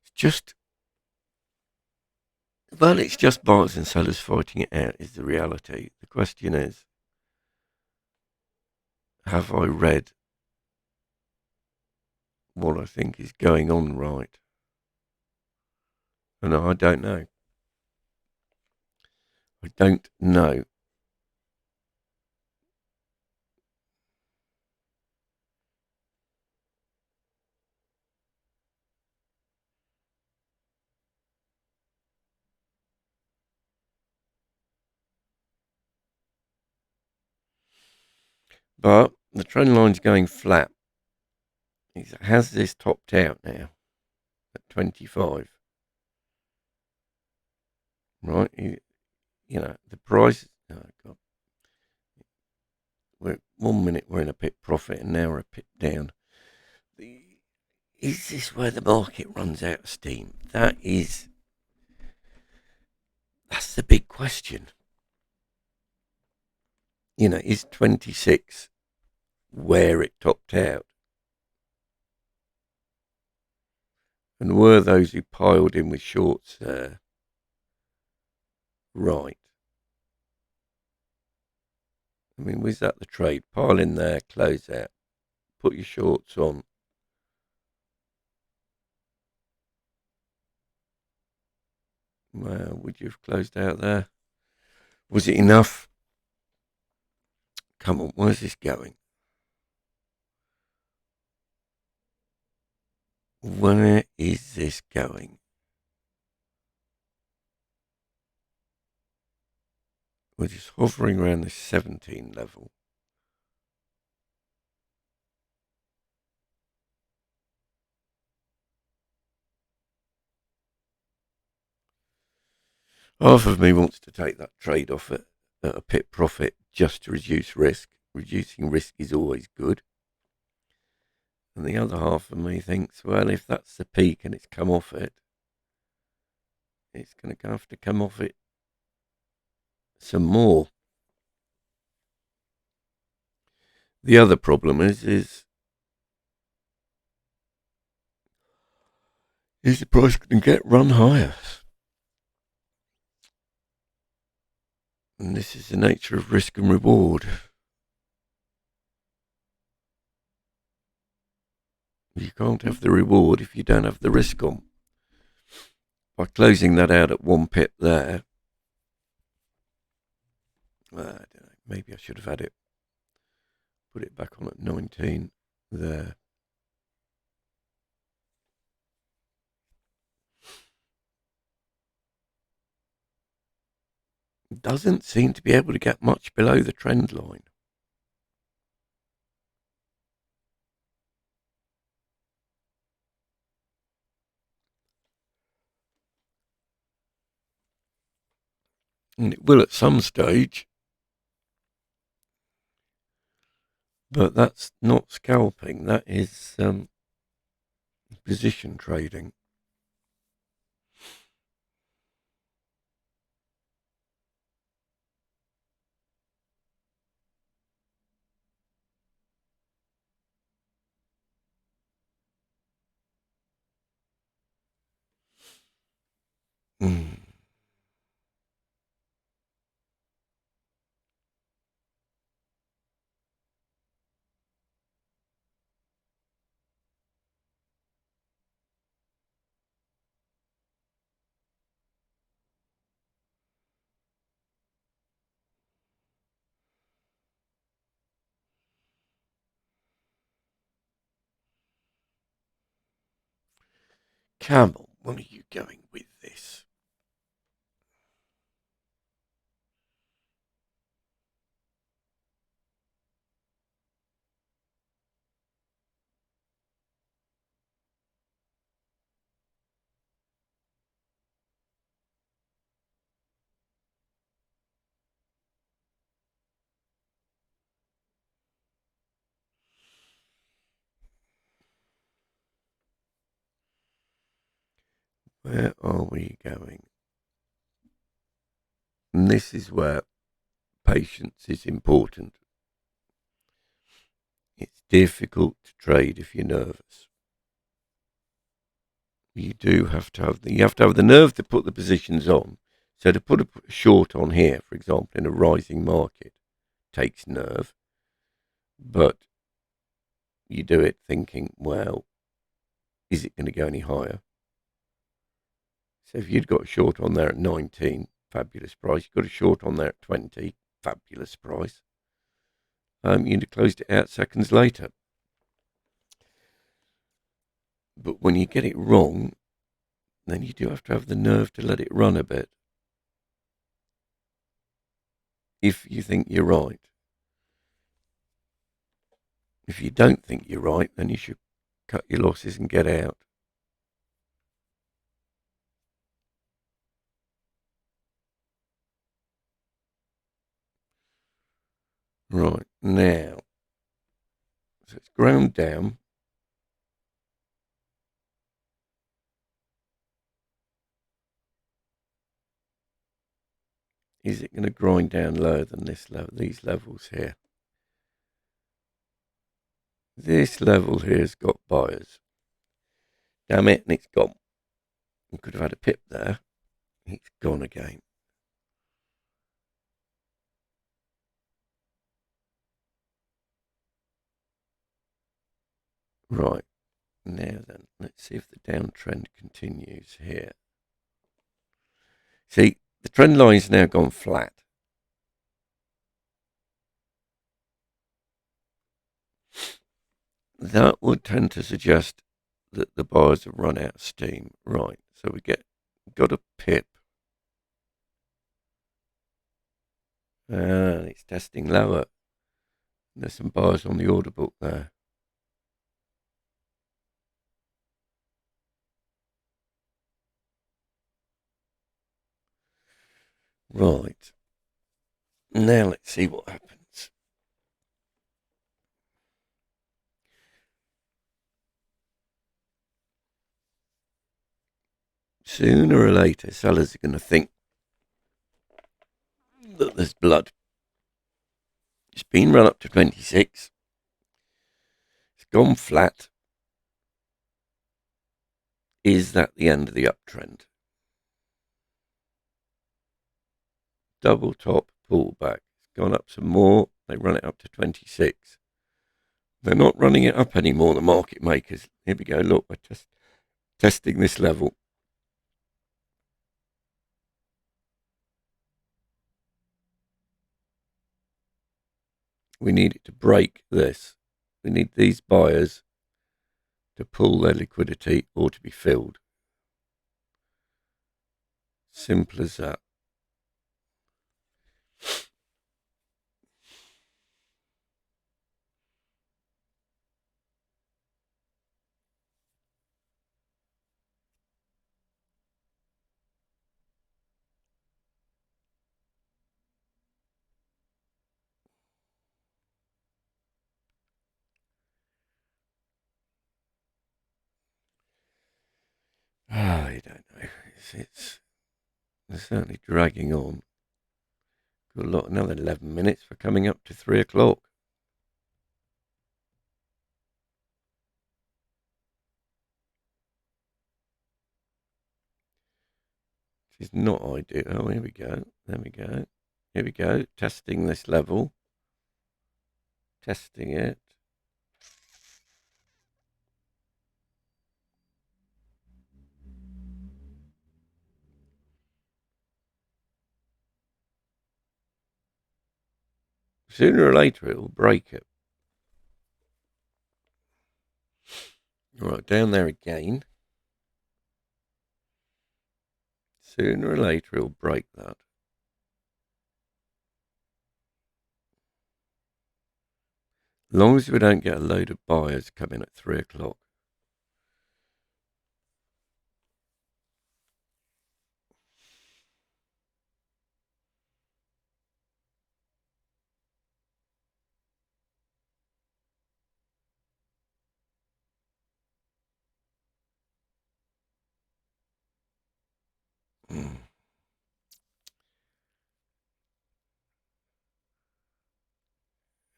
It's just, well, it's just buyers and sellers fighting it out is the reality. The question is, have I read what I think is going on right? And I don't know. I don't know. But the trend line's going flat. Has this topped out now at 25? Right? You know, the price, oh God, we're 1 minute we're in a pip profit and now we're a pip down. Is this where the market runs out of steam? That's the big question. Is 26 where it topped out? And were those who piled in with shorts right? I mean, was that the trade? Pile in there, close out, put your shorts on. Well, would you have closed out there? Was it enough? Come on, where's this going? Where is this going? We're just hovering around the 17 level. Half of me wants to take that trade off at a pip profit just to reduce risk. Reducing risk is always good. And the other half of me thinks, well, if that's the peak and it's come off it, it's going to have to come off it some more. The other problem is the price going to get run higher? And this is the nature of risk and reward. You can't have the reward if you don't have the risk on. By closing that out at 1 pip there, I don't know, maybe I should have had it, put it back on at 19 there. Doesn't seem to be able to get much below the trend line. And it will at some stage, but that's not scalping, that is position trading. Camel, where are you going with this? Where are we going? And this is where patience is important. It's difficult to trade if you're nervous. You have to have the nerve to put the positions on. So to put a short on here, for example, in a rising market, takes nerve. But you do it thinking, well, is it going to go any higher? So if you'd got a short on there at 19, fabulous price. You've got a short on there at 20, fabulous price. You'd have closed it out seconds later. But when you get it wrong, then you do have to have the nerve to let it run a bit. If you think you're right. If you don't think you're right, then you should cut your losses and get out. Right, now, so it's ground down. Is it going to grind down lower than this level, these levels here? This level here's got buyers. Damn it, and it's gone. We could have had a pip there. It's gone again. Right, now then, let's see if the downtrend continues here. See, the trend line's now gone flat. That would tend to suggest that the buyers have run out of steam. Right, so got a pip. And it's testing lower. There's some buyers on the order book there. Right. Now let's see what happens. Sooner or later, sellers are going to think that there's blood. It's been run up to 26. It's gone flat. Is that the end of the uptrend? Double top, pullback. It's gone up some more. They run it up to 26. They're not running it up anymore, the market makers. Here we go. Look, we're testing this level. We need it to break this. We need these buyers to pull their liquidity or to be filled. Simple as that. I don't know. It's certainly dragging on. Got a lot, another 11 minutes for coming up to 3 o'clock. This is not ideal. Oh, here we go. There we go. Here we go. Testing this level. Testing it. Sooner or later it will break it. Right, down there again. Sooner or later it will break that. As long as we don't get a load of buyers coming at 3 o'clock.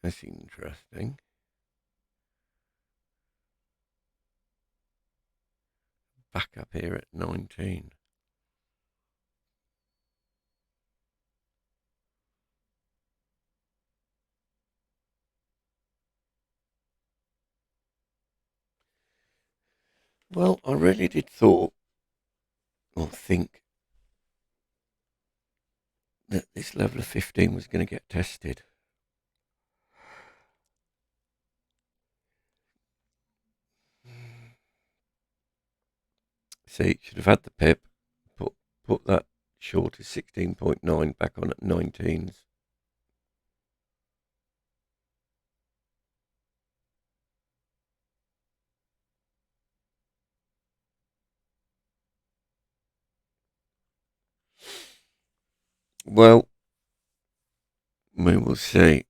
That's interesting. Back up here at 19. Well, I really did think that this level of 15 was going to get tested. See, should have had the pip, put that short as 16.9 back on at 19s. Well, we will see.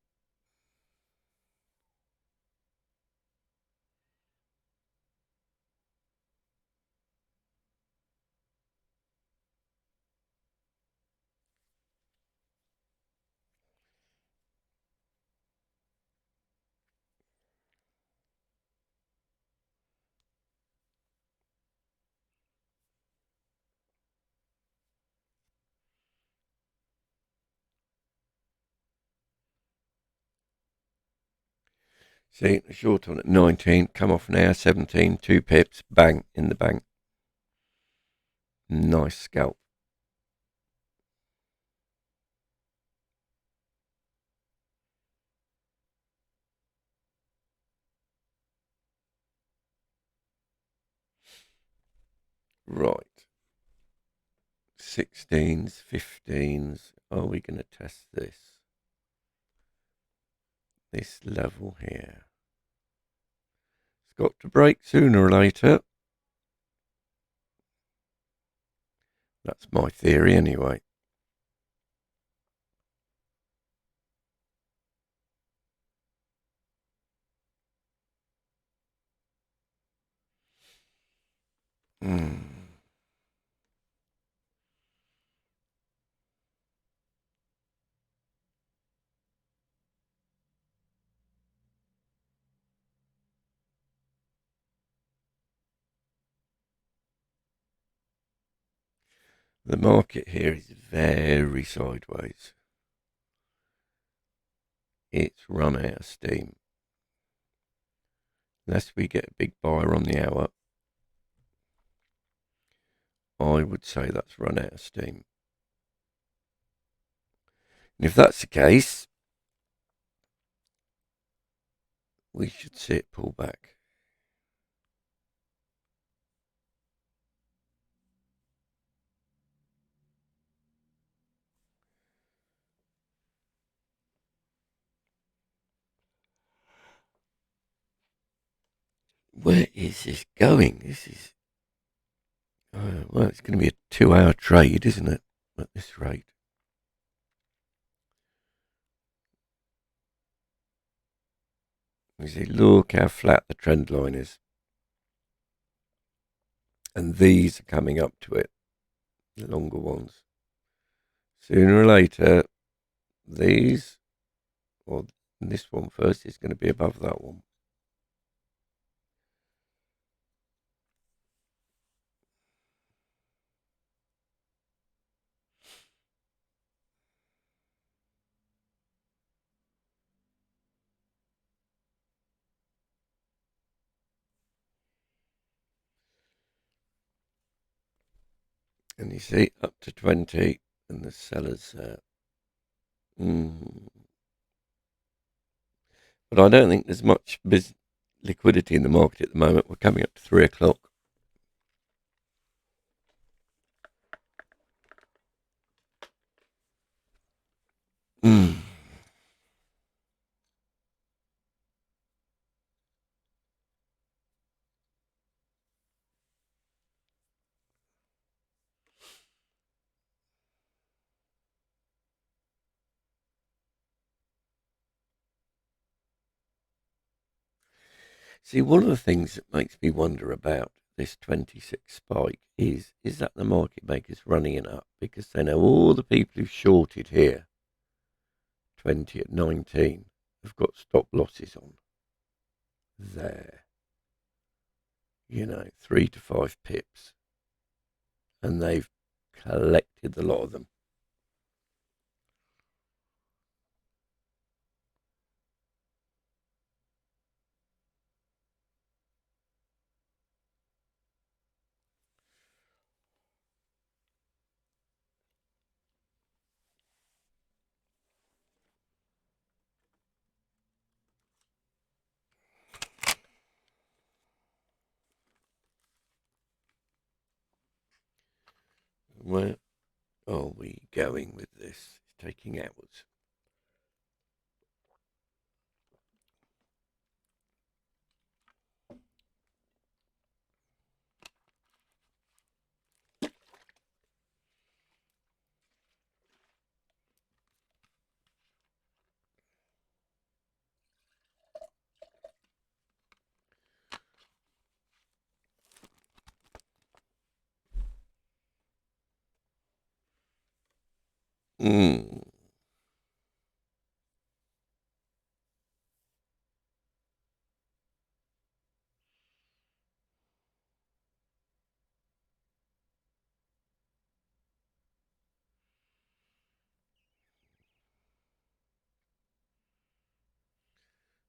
See, the short on at 19, come off now, 17, 2 pips, bang, in the bank. Nice scalp. Right. 16s, 15s. Are we going to test this? This level here. It's got to break sooner or later. That's my theory anyway. The market here is very sideways. It's run out of steam. Unless we get a big buyer on the hour, I would say that's run out of steam. And if that's the case, we should see it pull back. Where is this going? This is, well, it's going to be a 2-hour trade, isn't it, at this rate? You see, look how flat the trend line is. And these are coming up to it, the longer ones. Sooner or later, these, or this one first, is going to be above that one. And you see, up to 20, and the sellers there. But I don't think there's much liquidity in the market at the moment. We're coming up to 3 o'clock. See, one of the things that makes me wonder about this 26 spike is that the market makers running it up because they know all the people who shorted here, 20 at 19, have got stop losses on there. 3 to 5 pips. And they've collected a lot of them. Where are we going with this? It's taking hours.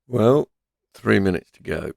Well, 3 minutes to go.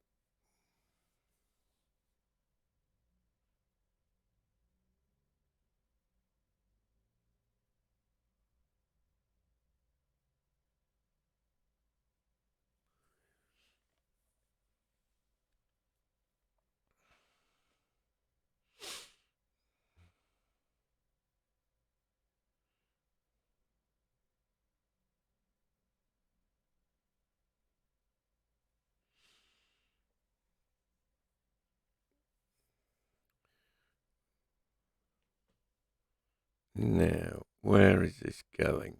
Now, where is this going?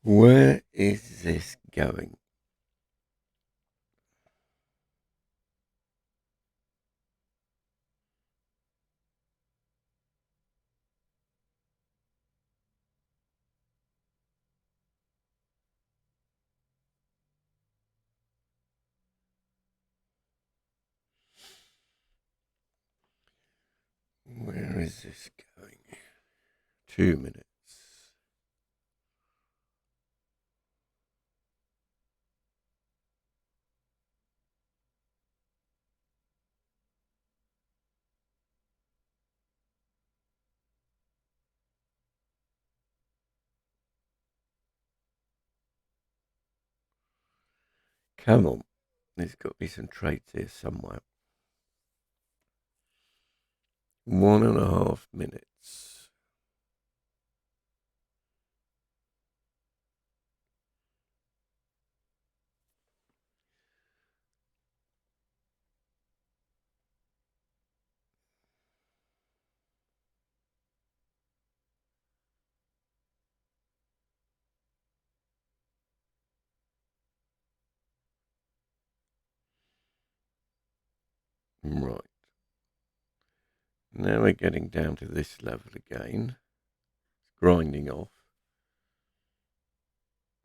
Where is this going? Where is this going? 2 minutes. Come on. There's got to be some trades here somewhere. 1.5 minutes. Right. Now we're getting down to this level again. It's grinding off.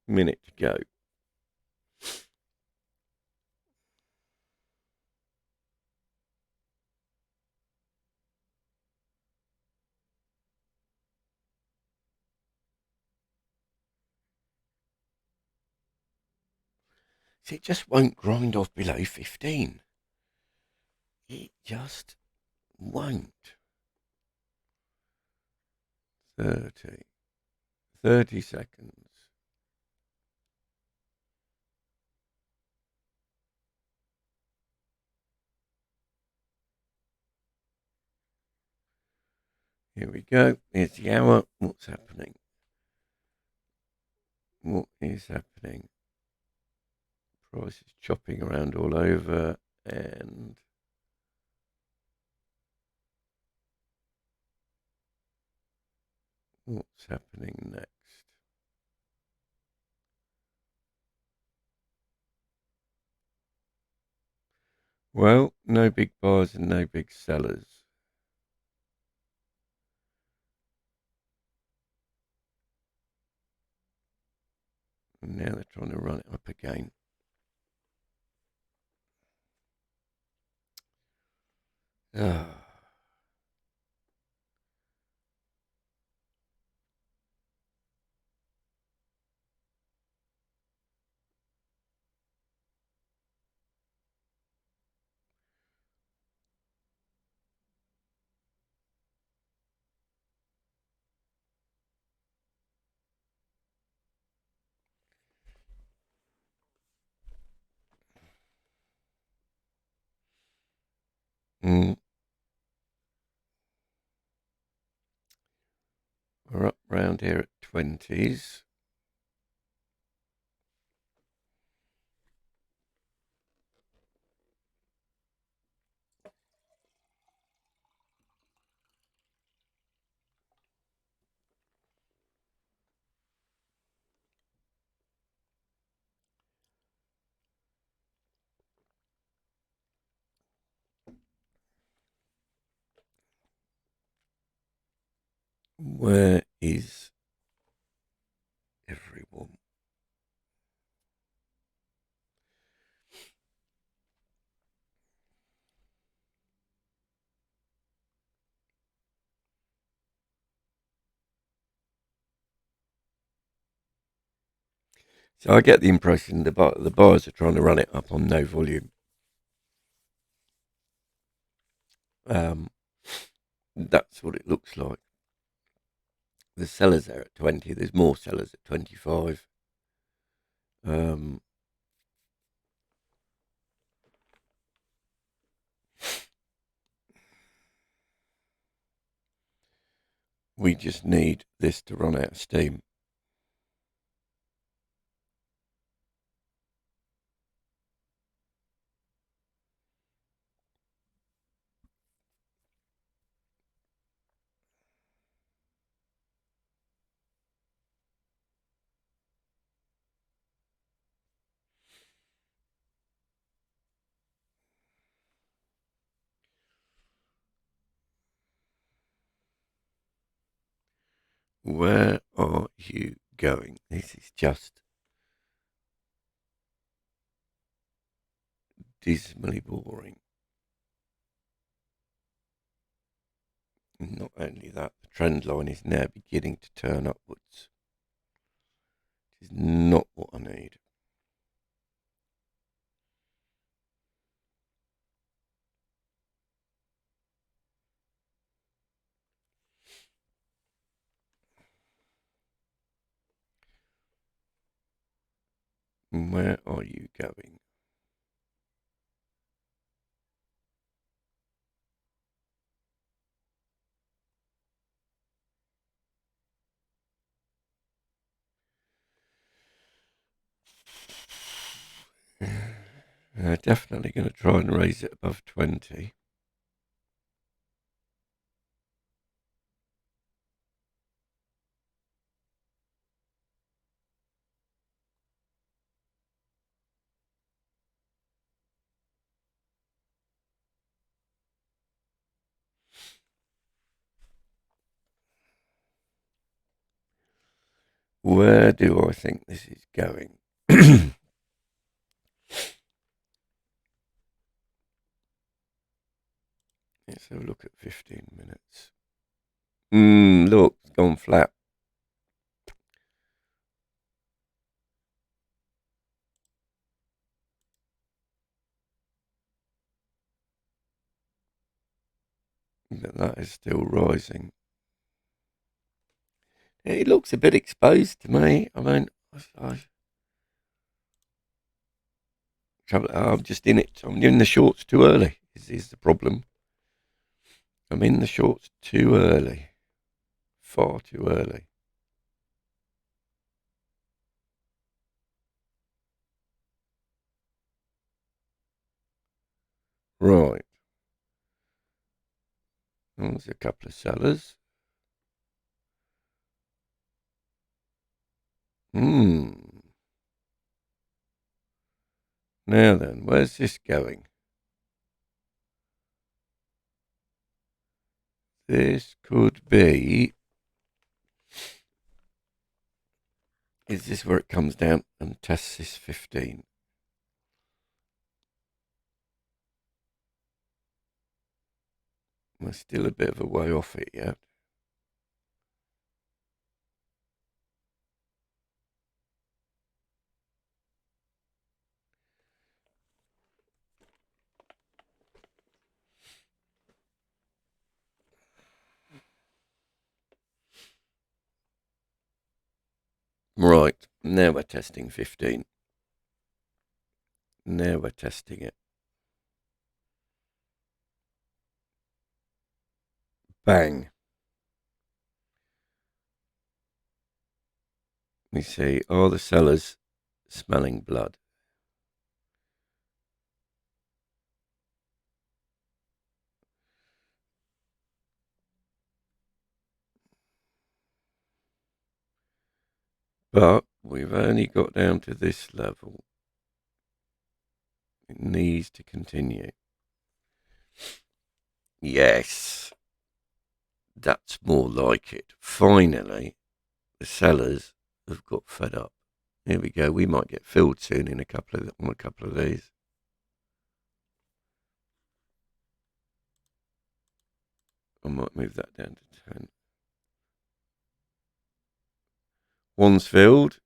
Minute to go. See, it just won't grind off below 15. It just won't. 30 seconds. Here we go. Here's the hour. What's happening? What is happening? Price is chopping around all over, and what's happening next? Well, no big buyers and no big sellers. And now they're trying to run it up again. Ah. We're up round here at 20s. Where is everyone? So I get the impression the buyers are trying to run it up on no volume. That's what it looks like. The sellers there at 20. There's more sellers at 25. We just need this to run out of steam. Where are you going? This is just dismally boring. Not only that, the trend line is now beginning to turn upwards. It is not what I need. Where are you going? Definitely going to try and raise it above 20. Where do I think this is going? Let's have a look at 15 minutes. Look, it's gone flat. But that is still rising. It looks a bit exposed to me. I mean, I'm just in it. I'm in the shorts too early, is the problem. I'm in the shorts too early. Far too early. Right. Well, there's a couple of sellers. Now then, where's this going? This could be... Is this where it comes down and tests this 15? We're still a bit of a way off it yet. Right, now we're testing 15. Now we're testing it. Bang. We see, are the sellers smelling blood? But we've only got down to this level. It needs to continue. Yes. That's more like it. Finally, the sellers have got fed up. Here we go. We might get filled soon in on a couple of these. I might move that down to 10. One's filled.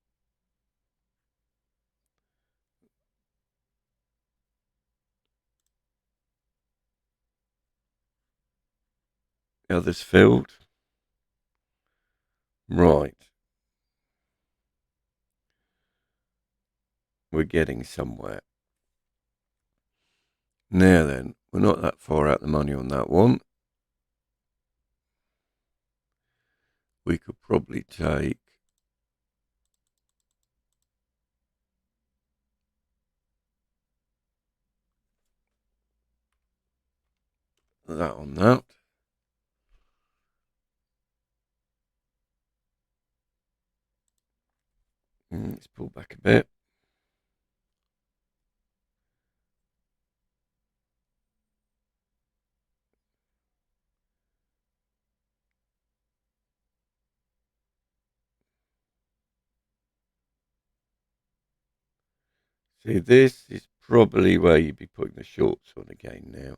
Others filled. Right. We're getting somewhere. Now then, we're not that far out the money on that one. We could probably take that on that. Let's pull back a bit. See, this is probably where you'd be putting the shorts on again now.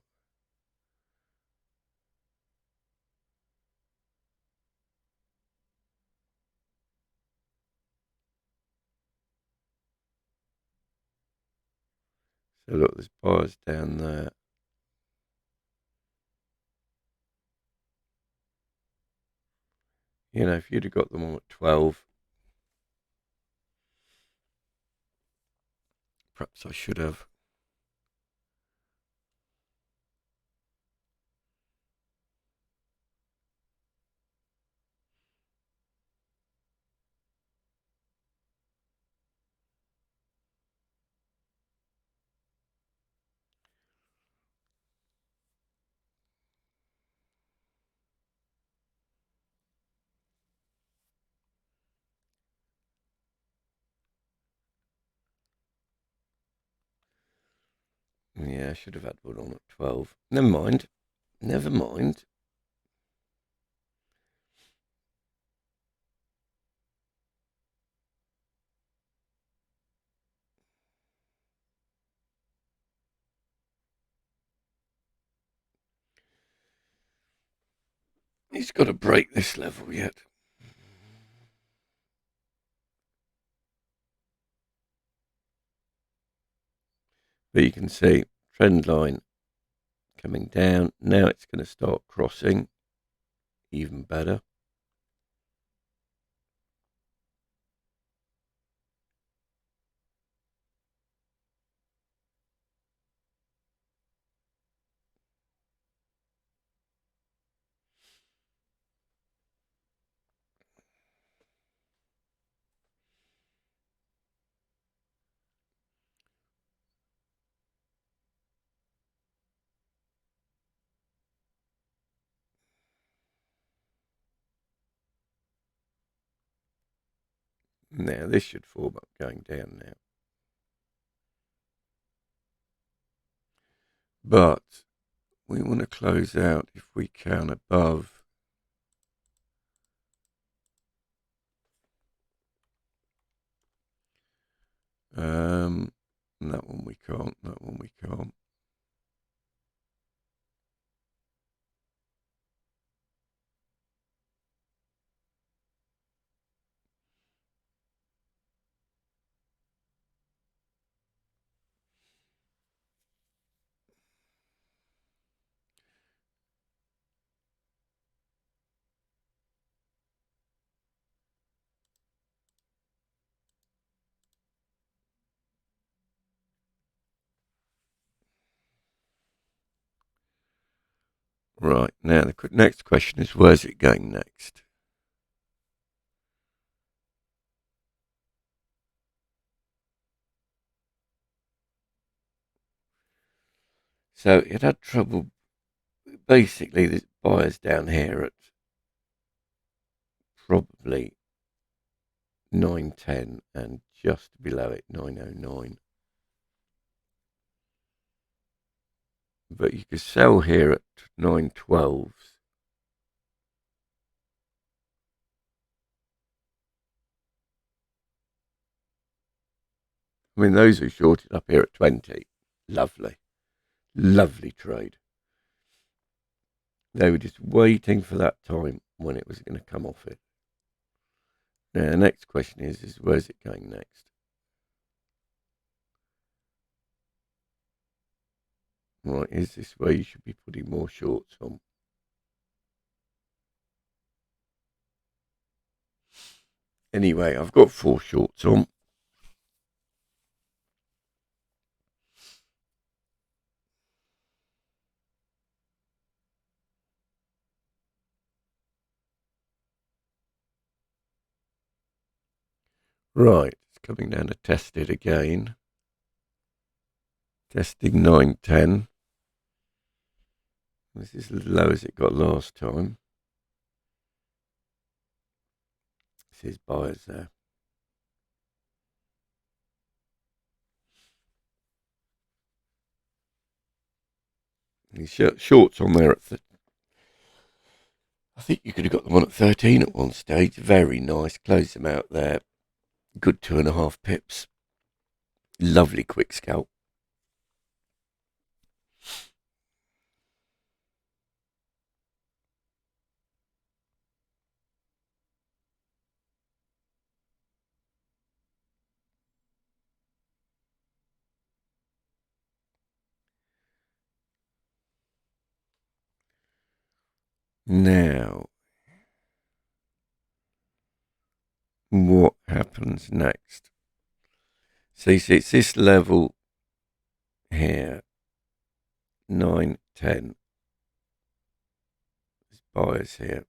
So look, there's buyers down there. You know, if you'd have got them on at 12, perhaps I should have. Yeah, I should have had one on at 12. Never mind. Never mind. He's got to break this level yet. But you can see trend line coming down. Now it's going to start crossing. Even better. Now this should form up going down now. But we want to close out if we can above that one we can't, that one we can't. Right, now the next question is, where's it going next? So it had trouble. Basically, there's buyers down here at probably 910 and just below it 909. But you could sell here at 912. I mean, those who shorted up here at 20, lovely, lovely trade. They were just waiting for that time when it was going to come off it. Now, the next question is where's it going next? Right, is this where you should be putting more shorts on? Anyway, I've got 4 shorts on. Right, it's coming down to test it again. Testing 910. This is as low as it got last time. This is buyers there. These shorts on there at I think you could have got them on at 13 at one stage. Very nice. Close them out there. Good 2.5 pips. Lovely quick scalp. Now, what happens next? See, it's this level here. 9, 10. There's buyers here.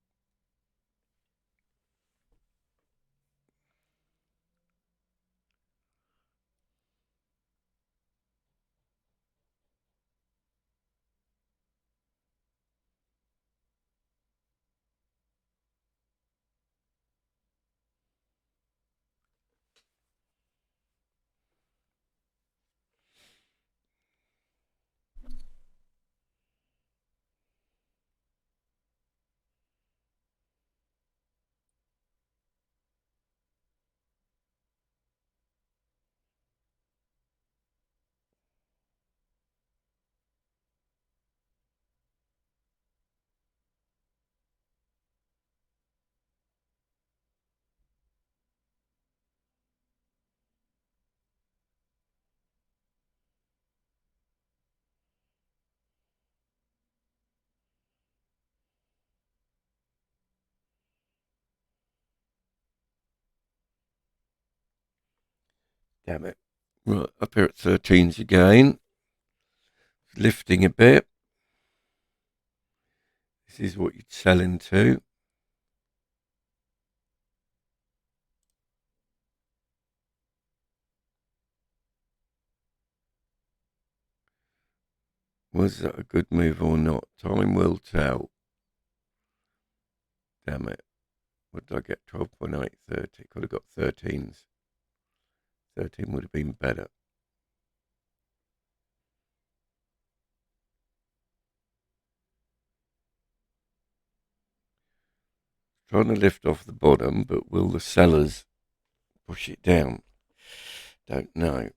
Damn it. Right, up here at 13s again. Lifting a bit. This is what you'd sell into. Was that a good move or not? Time will tell. Damn it. What did I get? 12.830. Could have got 13s. 13 would have been better. Trying to lift off the bottom, but will the sellers push it down? Don't know.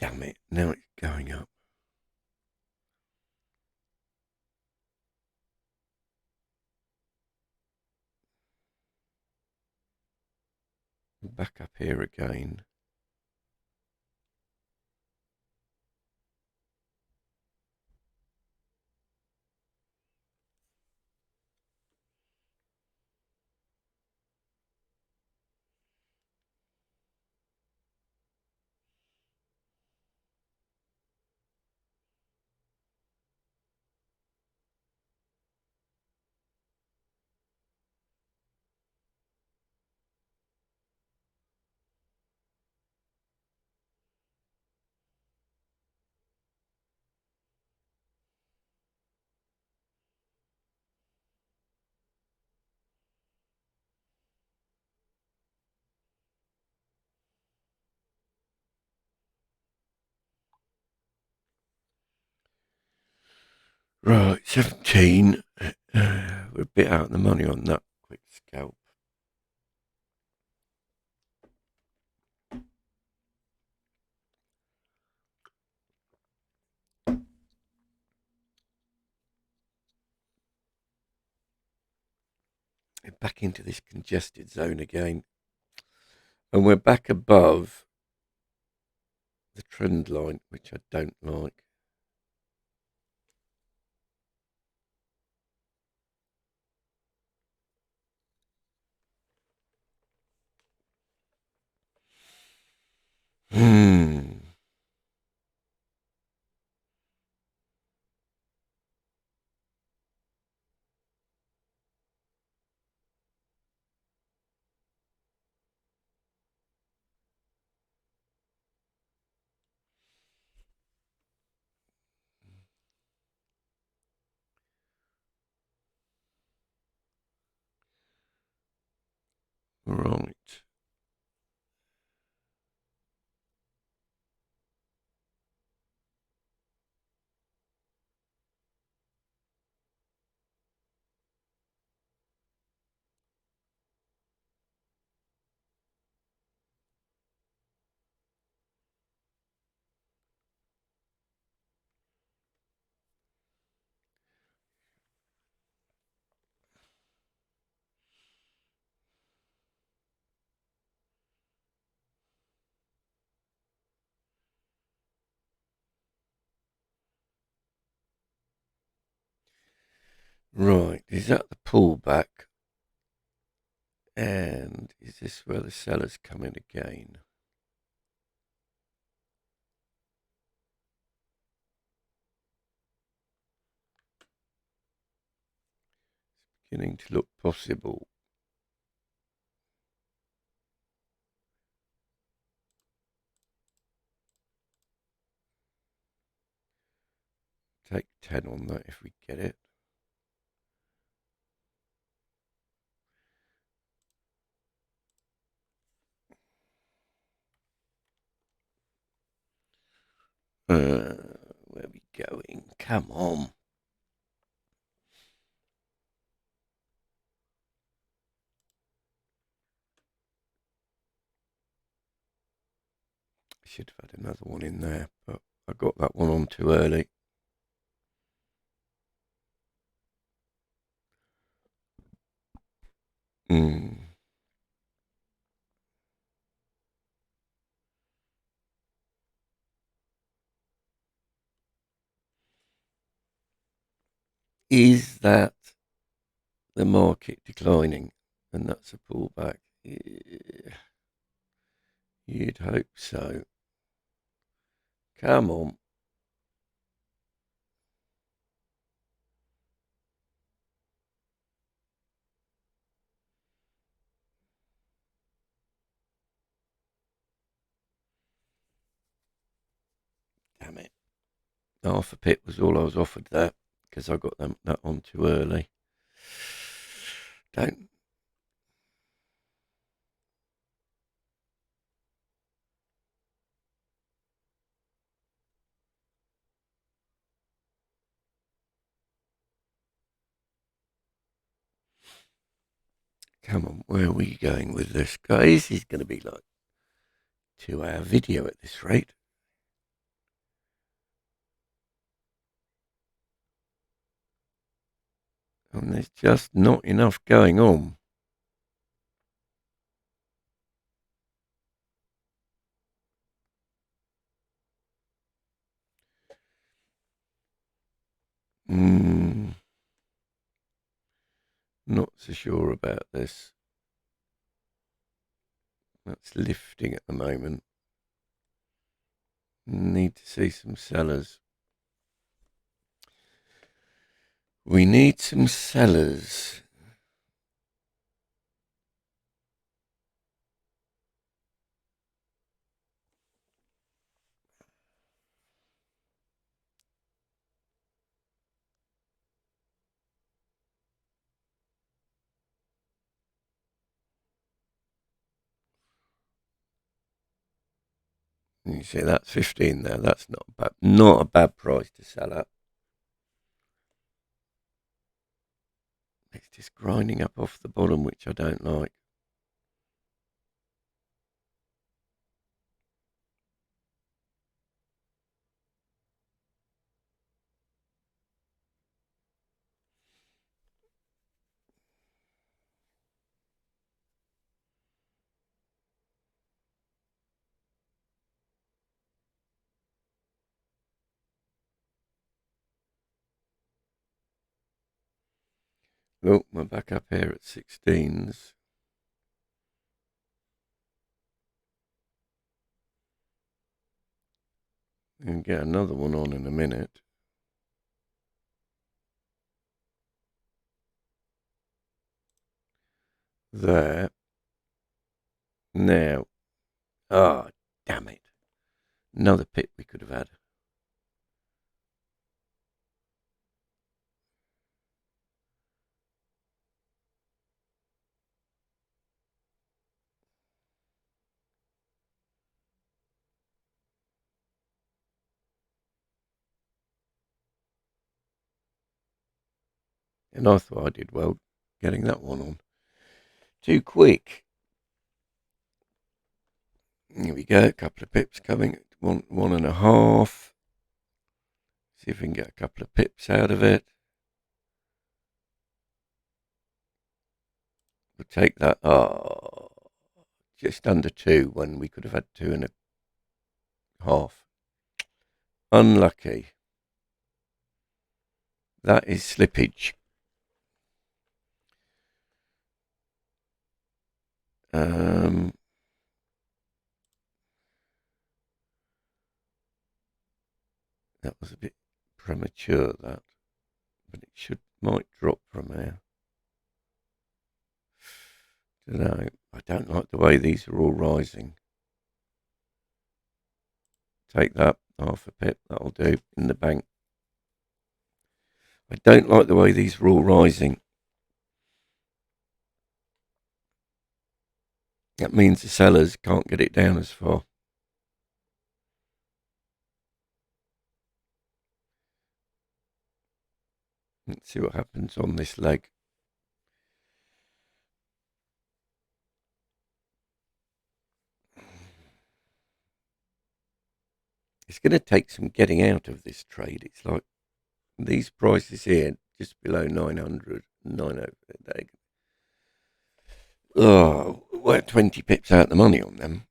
Damn it. Now it's going up. Back up here again. Right, 17. We're a bit out of the money on that quick scalp. back into this congested zone again. And we're back above the trend line, which I don't like. Right. Right, is that the pullback? And is this where the sellers come in again? It's beginning to look possible. Take 10 on that if we get it. Where are we going? Come on. I should have had another one in there, but I got that one on too early. Is that the market declining? And that's a pullback. Yeah, you'd hope so. Come on. Damn it. Half a pip was all I was offered there because I got that on too early. Don't. Come on, where are we going with this, guys? This is going to be like 2-hour video at this rate. And there's just not enough going on. Not so sure about this. That's lifting at the moment. Need to see some sellers. We need some sellers. You see, that's 15 there. That's not a bad price to sell at. It's just grinding up off the bottom, which I don't like. Look, we're back up here at 16s. And get another one on in a minute. There. Now. Ah, damn it. Another pip we could have had. And I thought I did well getting that one on. Too quick. Here we go. A couple of pips coming. One and a half. See if we can get a couple of pips out of it. We'll take that. Oh, just under 2 when we could have had 2.5. Unlucky. That is slippage. That was a bit premature, that, but it might drop from there. Don't know. I don't like the way these are all rising. Take that, half a pip, that'll do, in the bank. I don't like the way these are all rising. That means the sellers can't get it down as far. Let's see what happens on this leg. It's going to take some getting out of this trade. It's like these prices here, just below 900, 900. Oh, we're 20 pips out the money on them.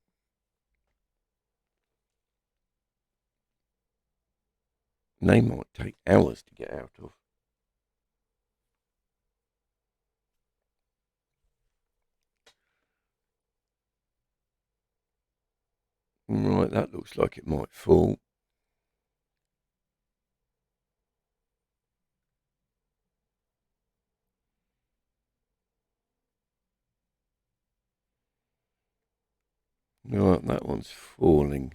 They might take hours to get out of. Right, that looks like it might fall. Right, that one's falling.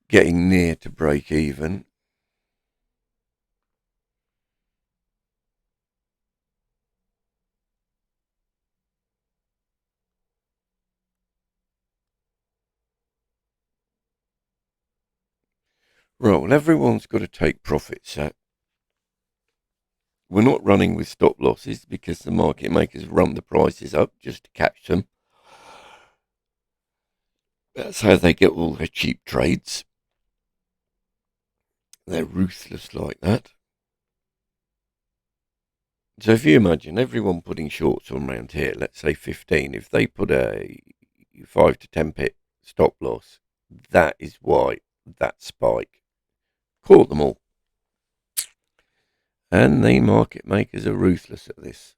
Getting near to break even. Right, well, everyone's got to take profits out. We're not running with stop losses because the market makers run the prices up just to catch them. That's how they get all their cheap trades. They're ruthless like that. So if you imagine everyone putting shorts on around here, let's say 15, if they put a 5 to 10 pip stop loss, that is why that spike caught them all. And the market makers are ruthless at this.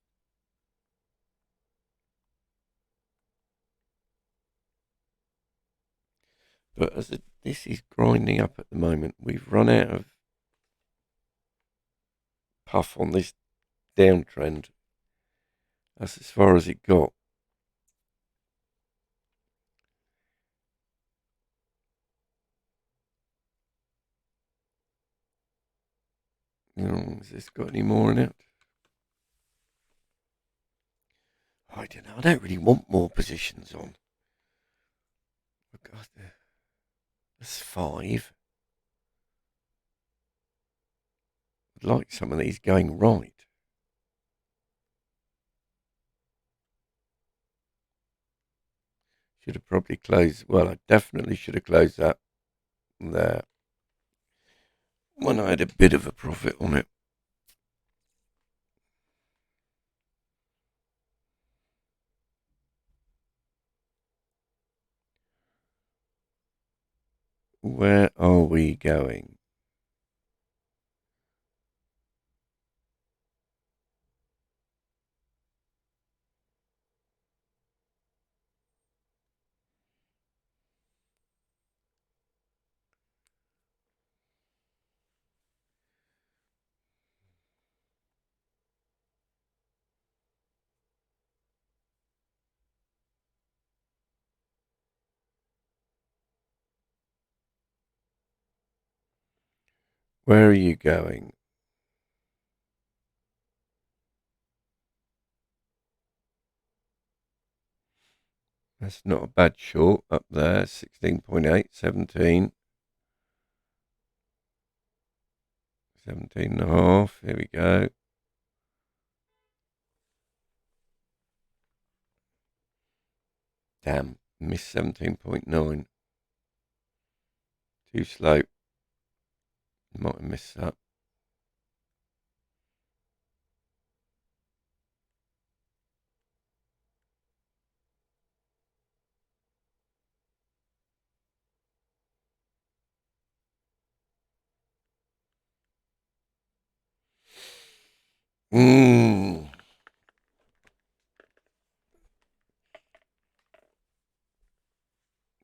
But this is grinding up at the moment, we've run out of puff on this downtrend. That's as far as it got. Has this got any more in it? I don't know. I don't really want more positions on. God, that's 5. I'd like some of these going right. Should have probably closed. Well, I definitely should have closed that there when I had a bit of a profit on it. Where are we going? Where are you going? That's not a bad short up there. 16.8, 17. 17.5. Here we go. Damn, missed 17.9. Too slow. Might have missed that.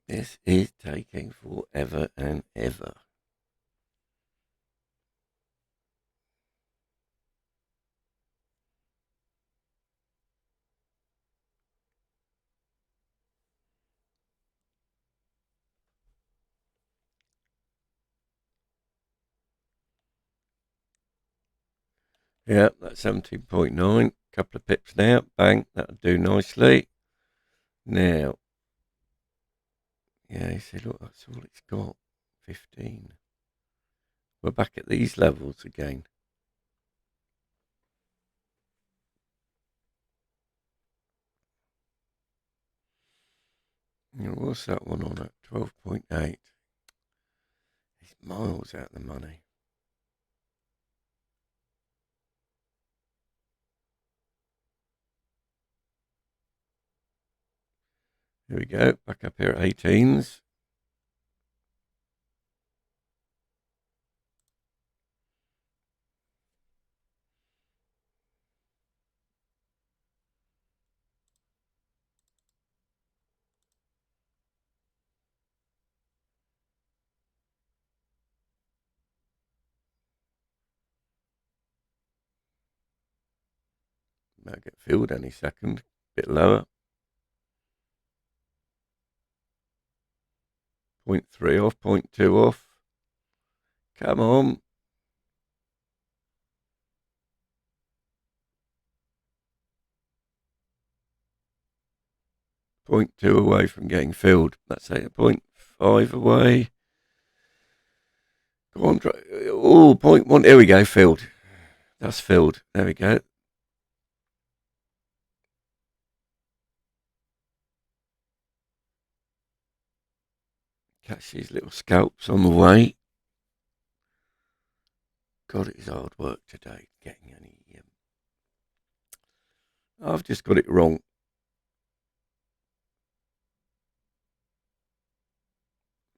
This is taking forever and ever. Yeah, that's 17.9. Couple of pips now. Bang, that'll do nicely. Now, yeah, you see, look, that's all it's got. 15. We're back at these levels again. What's that one on at? 12.8. It's miles out the money. Here we go. Back up here at 18s. Might get filled any second. Bit lower. 0.3 off, 0.2 off. Come on. 0.2 away from getting filled. That's 0.5 away. Go on. Oh, 0.1. There we go. Filled. That's filled. There we go. Catch these little scalps on the way. God, it is hard work today getting any. I've just got it wrong.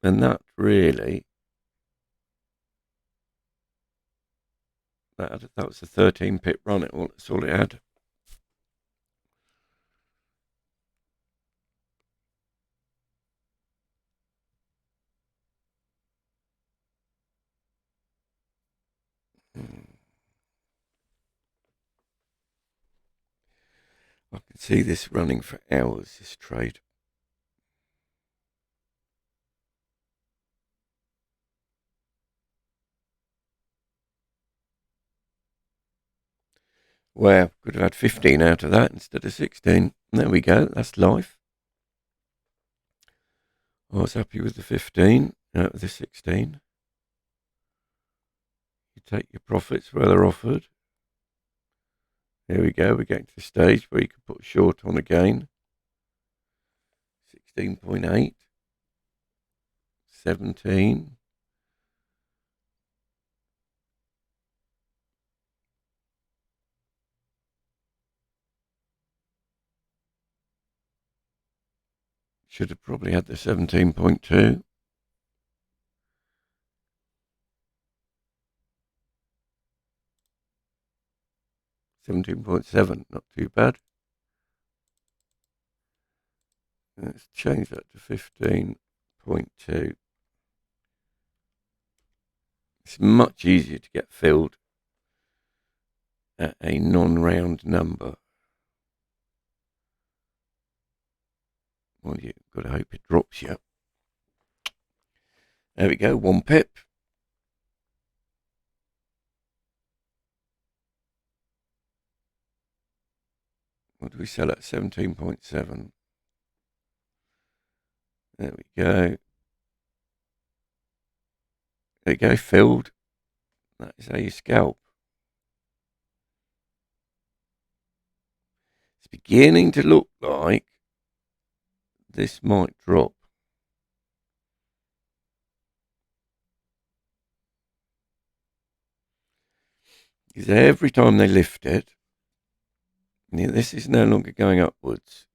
And that really, that was a 13 pip run. That's all it had. I can see this running for hours, this trade. Wow, could have had 15 out of that instead of 16. There we go, that's life. I was happy with the 15 out of the 16. You take your profits where they're offered. There we go, we're getting to the stage where you can put a short on again. 16.8. 17. Should have probably had the 17.2. 17.7, not too bad. Let's change that to 15.2. It's much easier to get filled at a non-round number. Well, you've got to hope it drops you. There we go, 1 pip. What do we sell at? 17.7. There we go. There you go, filled. That is how you scalp. It's beginning to look like this might drop. Because every time they lift it, this is no longer going upwards.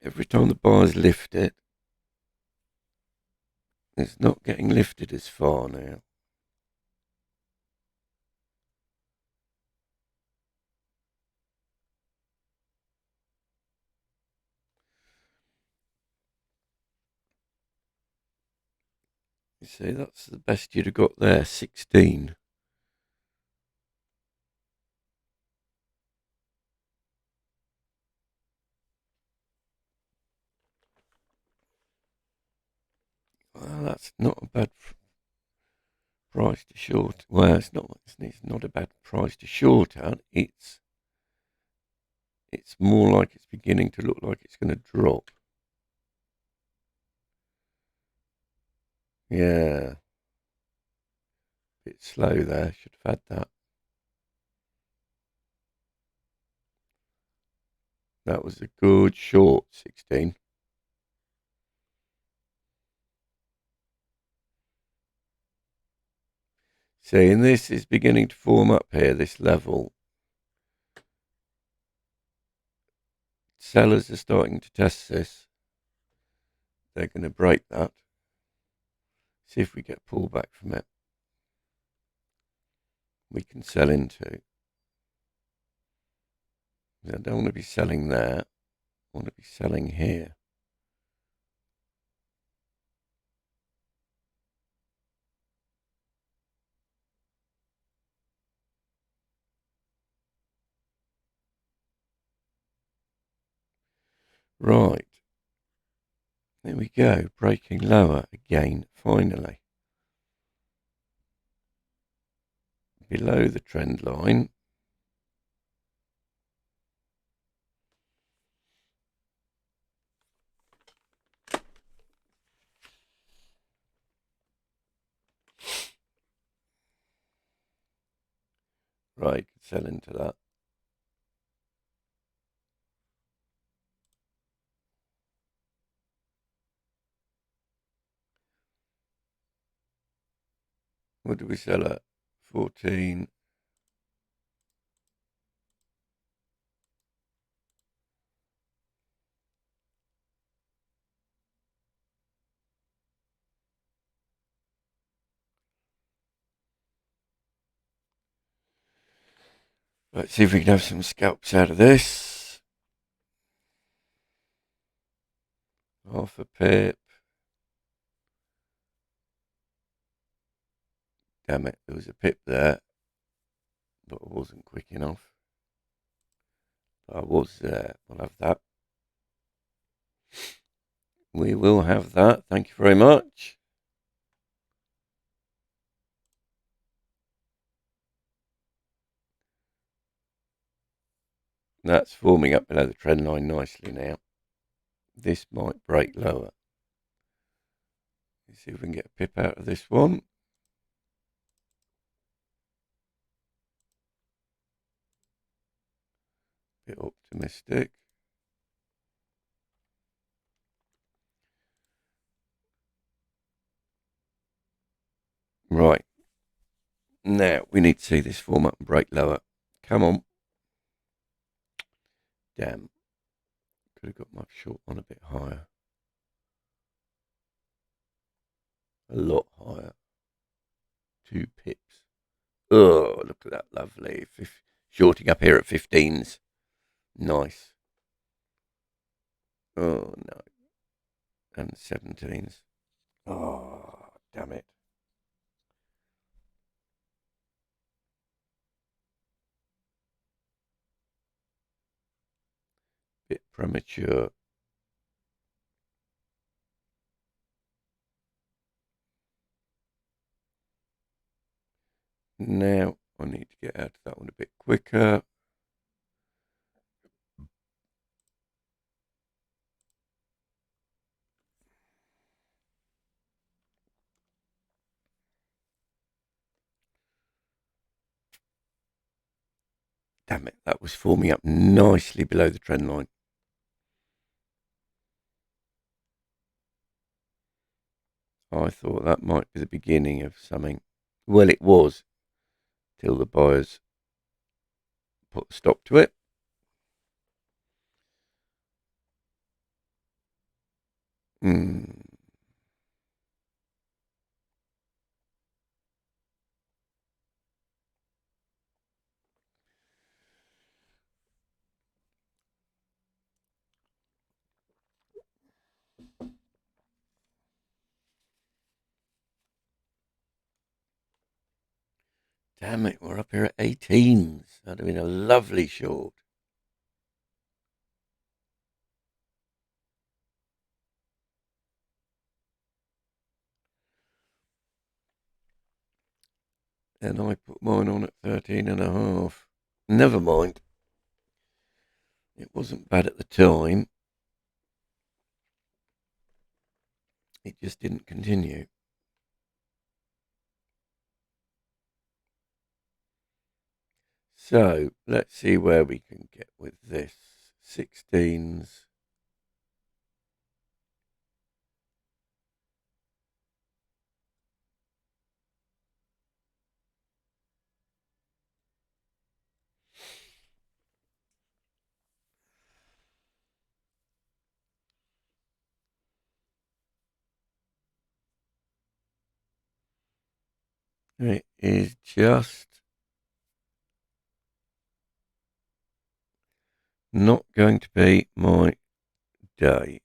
Every time the bars lift it, it's not getting lifted as far now. You see, that's the best you'd have got there, 16. Well, that's not a bad price to short. Well, it's not a bad price to short at. It's more like it's beginning to look like it's going to drop. Yeah. Bit slow there. Should have had that. That was a good short, 16. See, and this is beginning to form up here, this level. Sellers are starting to test this. They're going to break that. See if we get pullback from it. We can sell into. I don't want to be selling there. I want to be selling here. Right. There we go. Breaking lower again, finally. Below the trend line. Right, sell into that. What did we sell at? 14. Let's see if we can have some scalps out of this. Half a pip. Damn it, there was a pip there, but I wasn't quick enough. But I was there. We'll have that. We will have that. Thank you very much. That's forming up below the trend line nicely now. This might break lower. Let's see if we can get a pip out of this one. Bit optimistic. Right. Now we need to see this form up and break lower. Come on. Damn. Could have got my short one a bit higher. A lot higher. 2 pips. Oh, look at that, lovely. Shorting up here at 15s. Nice. Oh, no. And 17s. Oh, damn it. Bit premature. Now I need to get out of that one a bit quicker. Damn it, that was forming up nicely below the trend line. I thought that might be the beginning of something. Well, it was, till the buyers put a stop to it. Damn it, we're up here at 18s. That'd have been a lovely short. And I put mine on at 13.5. Never mind. It wasn't bad at the time. It just didn't continue. So let's see where we can get with this. 16s. It is just not going to be my day.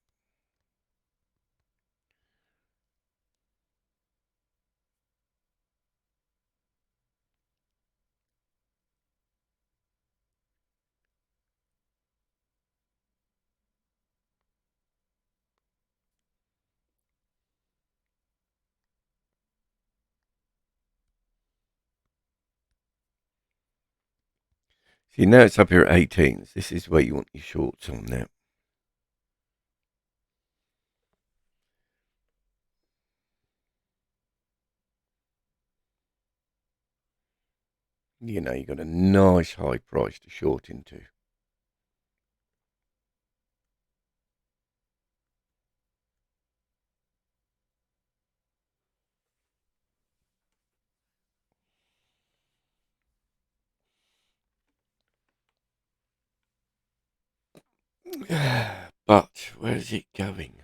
See, now it's up here at 18s. This is where you want your shorts on now. You know, you've got a nice high price to short into. But where is it going?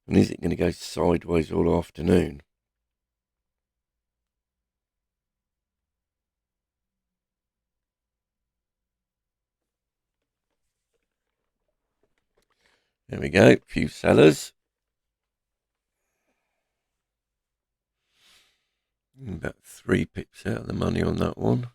And is it going to go sideways all afternoon? There we go, a few sellers. About 3 pips out of the money on that one.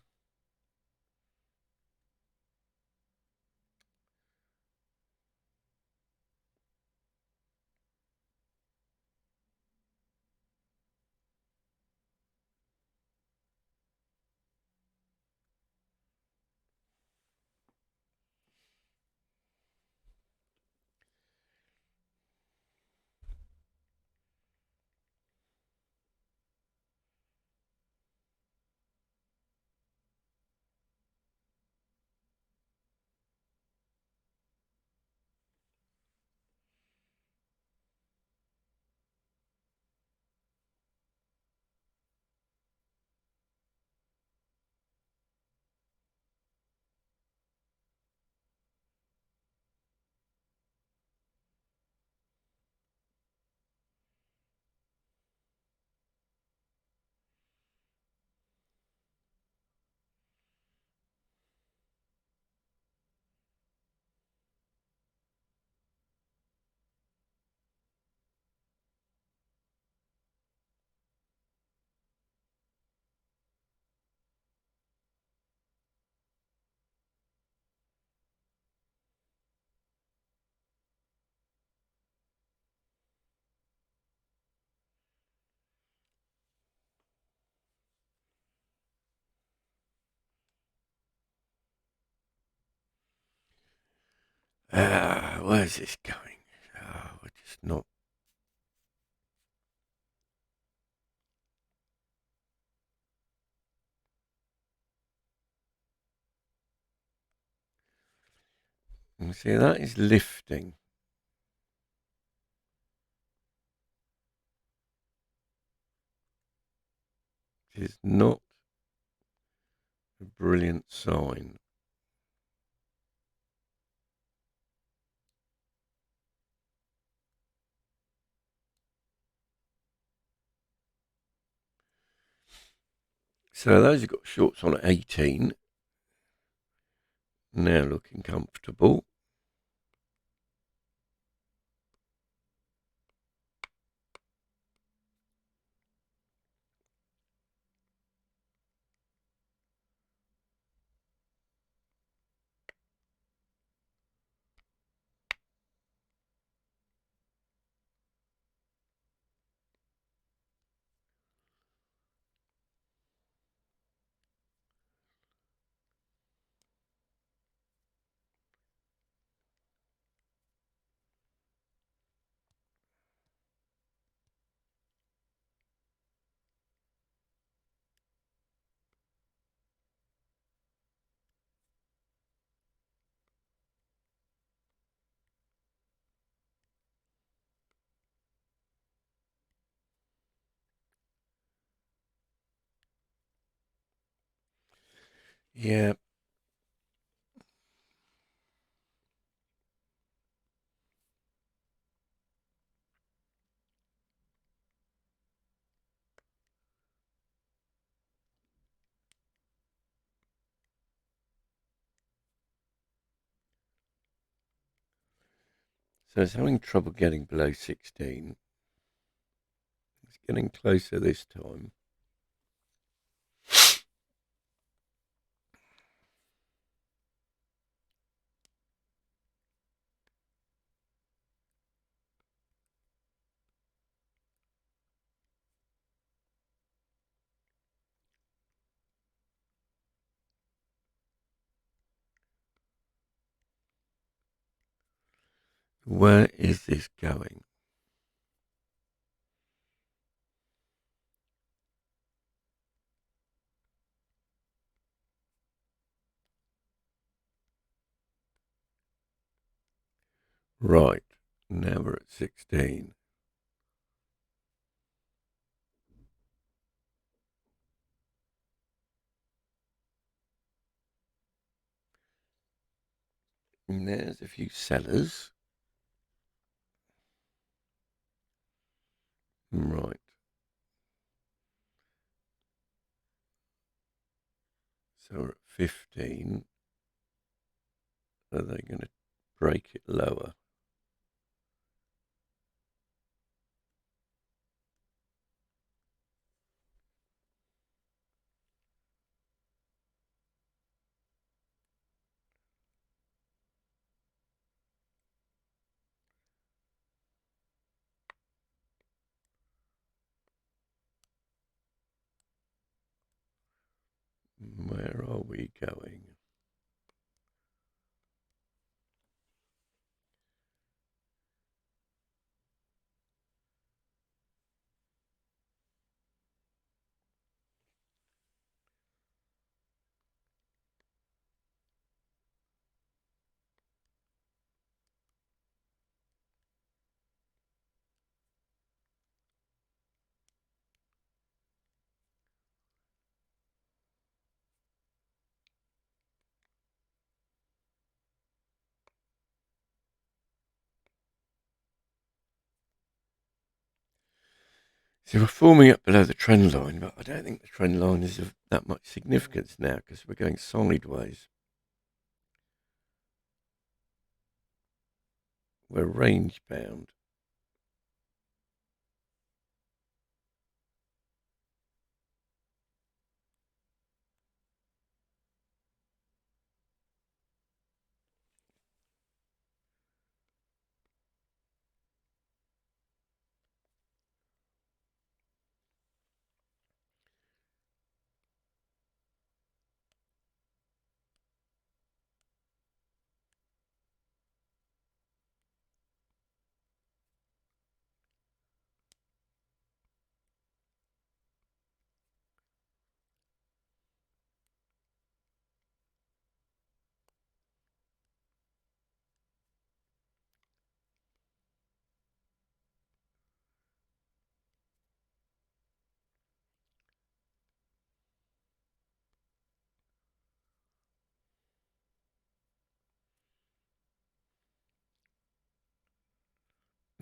Where's this going? We're just not. – You see, that is lifting. It is not a brilliant sign. So those who've got shorts on at 18, now looking comfortable. Yeah. So it's having trouble getting below 16. It's getting closer this time. Where is this going? Right, now we're at 16. And there's a few sellers. Right. So we're at 15. Are they going to break it lower? Where are we going? So we're forming up below the trend line, but I don't think the trend line is of that much significance now because we're going sideways. We're range bound.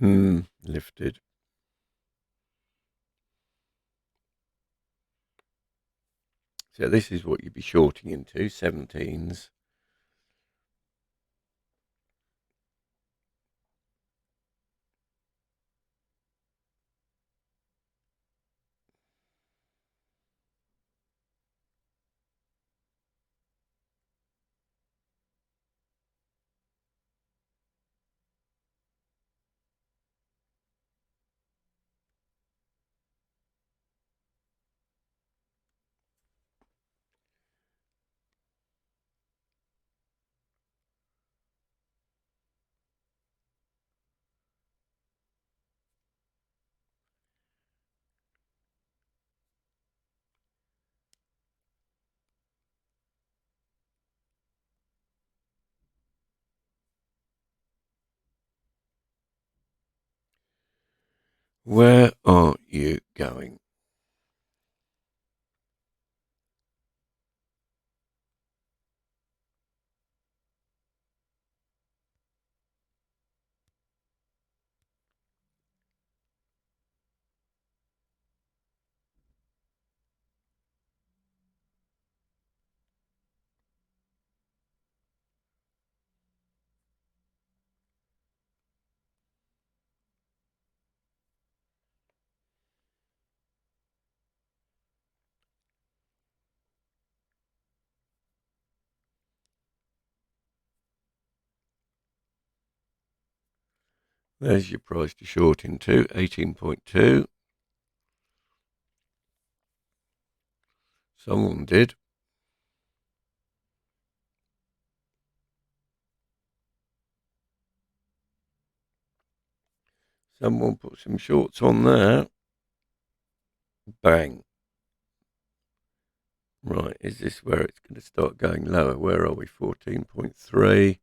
Lifted. So this is what you'd be shorting into, 17s. Where are you going? There's your price to short into, 18.2. Someone did. Someone put some shorts on there. Bang. Right, is this where it's going to start going lower? Where are we? 14.3.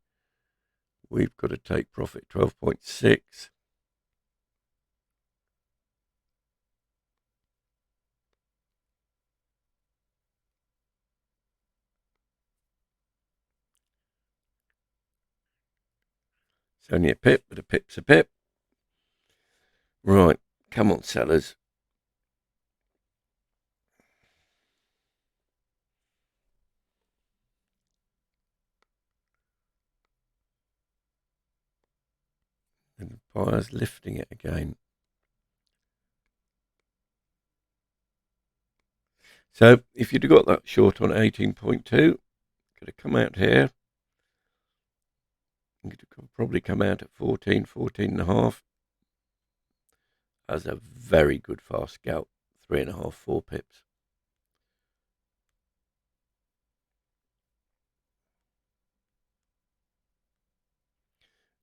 We've got to take profit 12.6. It's only a pip, but a pip's a pip. Right, come on, sellers. And the buyer's lifting it again. So if you'd have got that short on 18.2, could have come out here. Could have probably come out at 14, 14.5. As a very good fast scalp, 3.5, 4 pips.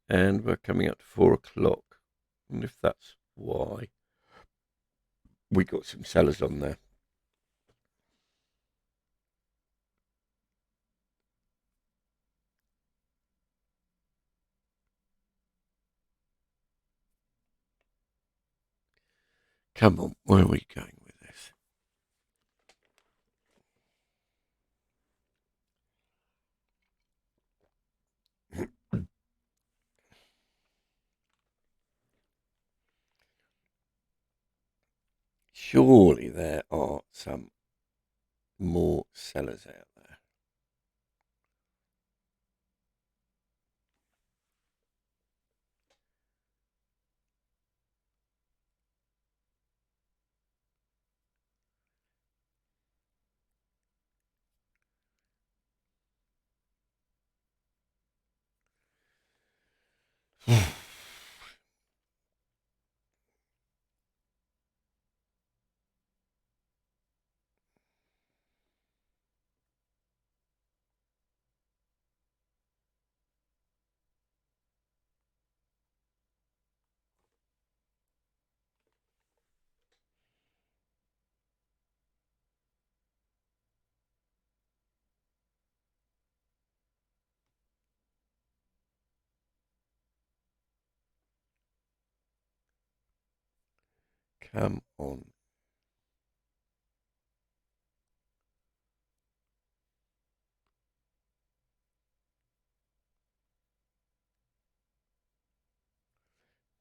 And we're coming up to 4 o'clock. I wonder if that's why we got some sellers on there. Come on, where are we going with this? Surely there are some more sellers out there. Come on.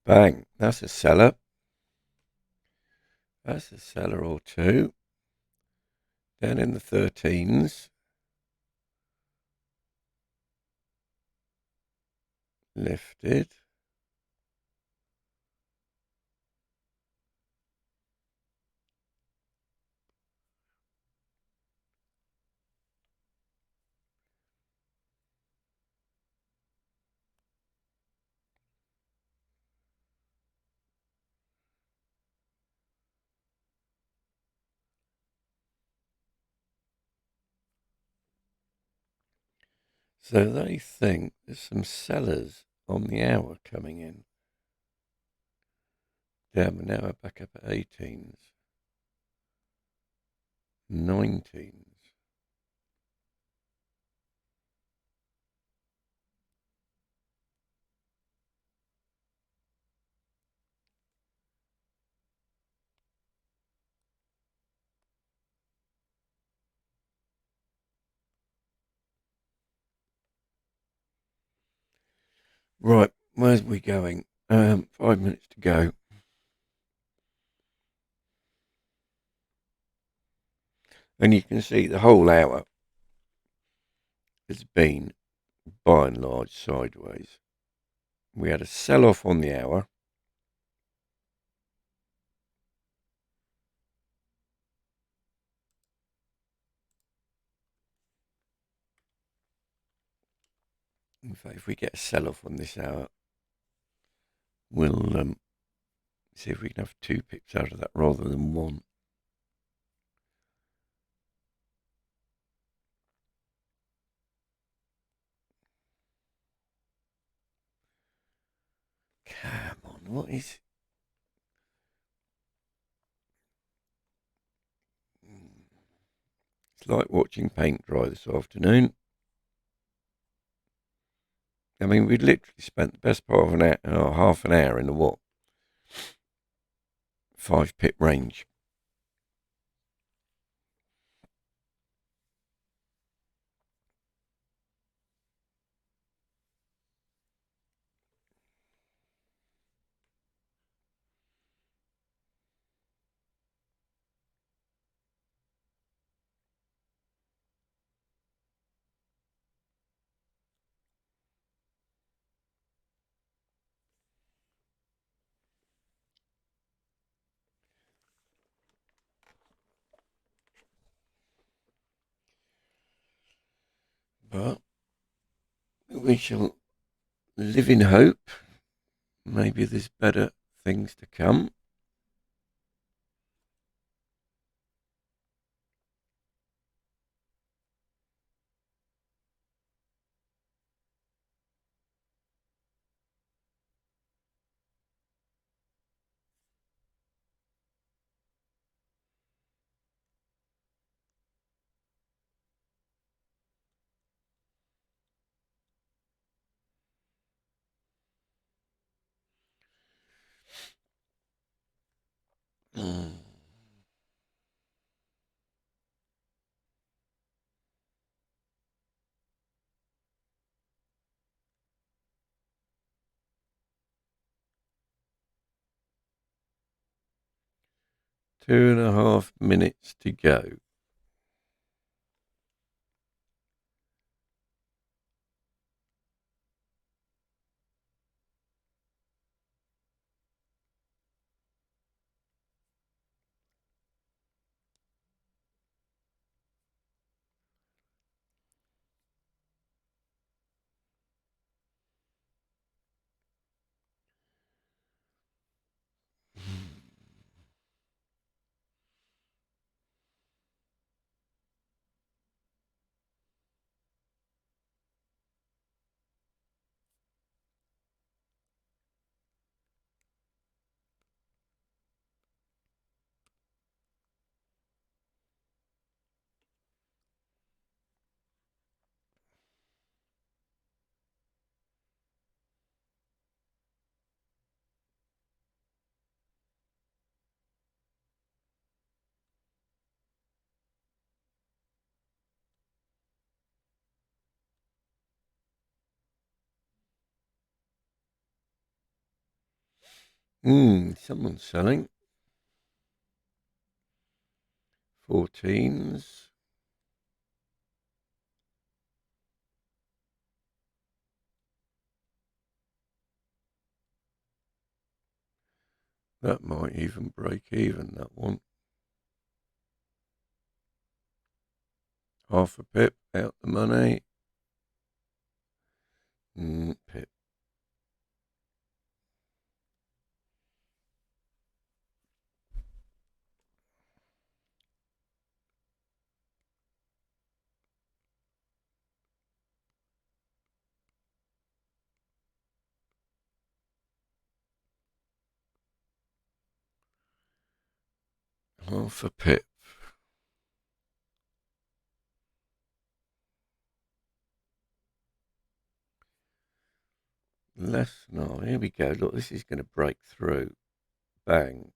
Bang, that's a seller. That's a seller or two. Down in the 13s. Lifted. So they think there's some sellers on the hour coming in. Damn, we're now back up at 18s. 19s. Right, where's we going? 5 minutes to go. And you can see the whole hour has been, by and large, sideways. We had a sell-off on the hour. In fact, if we get a sell-off on this hour, we'll see if we can have 2 pips out of that rather than 1. Come on, what is... It's like watching paint dry this afternoon. I mean, we'd literally spent the best part of an hour, half an hour in the what? 5 pip range. But we shall live in hope. Maybe there's better things to come. Mm. Two and a half minutes to go. Someone's selling 14s. That might even break even, that one. Half a pip out the money. Pip. Half a pip. Less. No, here we go. Look, this is going to break through. Bang.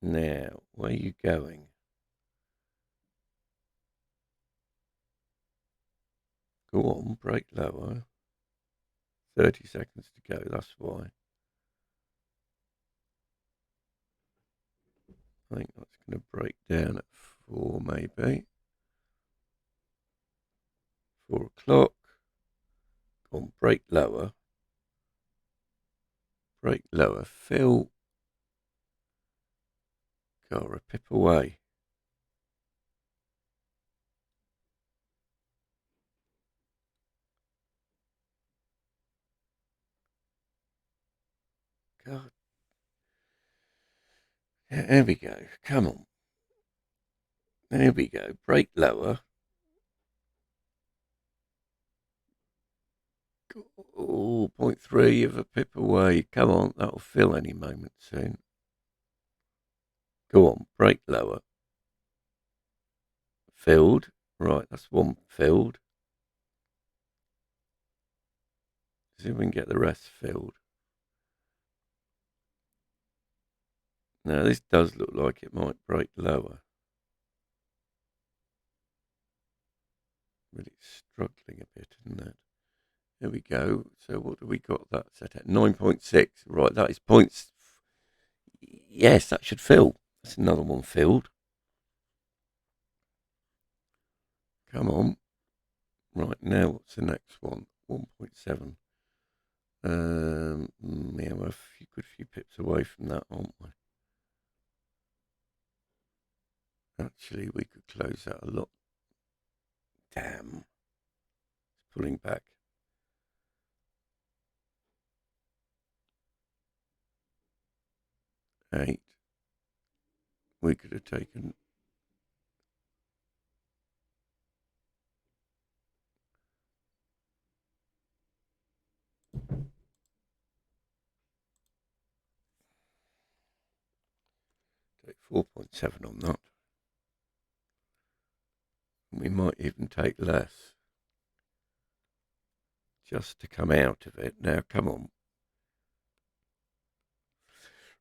Now, where are you going? Go on, break lower. 30 seconds to go, that's why. I think that's going to break down at 4 maybe. 4 o'clock. Go on, break lower. Break lower. Fill. Go a pip away. God. There we go. Come on. There we go. Break lower. Oh, 0.3 of a pip away. Come on, that'll fill any moment soon. Go on, break lower. Filled. Right, that's one filled. See if we can get the rest filled. Now, this does look like it might break lower. But it's struggling a bit, isn't it? There we go. So what do we got that set at? 9.6. Right, that is points. Yes, that should fill. That's another one filled. Come on. Right, now what's the next one? 1.7. Yeah, we're a good few pips away from that, aren't we? Actually, we could close that a lot. Damn. It's pulling back. 8. We could have taken. Take 4.7 on that. We might even take less. Just to come out of it. Now, come on.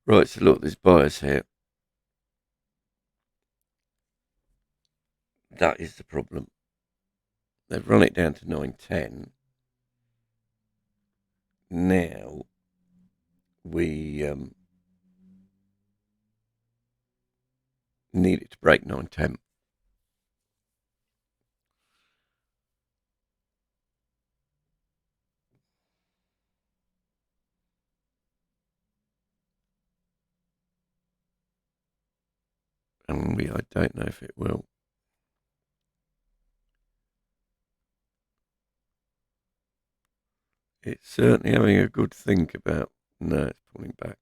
Right, so look, there's buyers here. That is the problem. They've run it down to 9.10. Now, we need it to break 9.10. And I don't know if it will. It's certainly having a good think about. No, it's pulling back.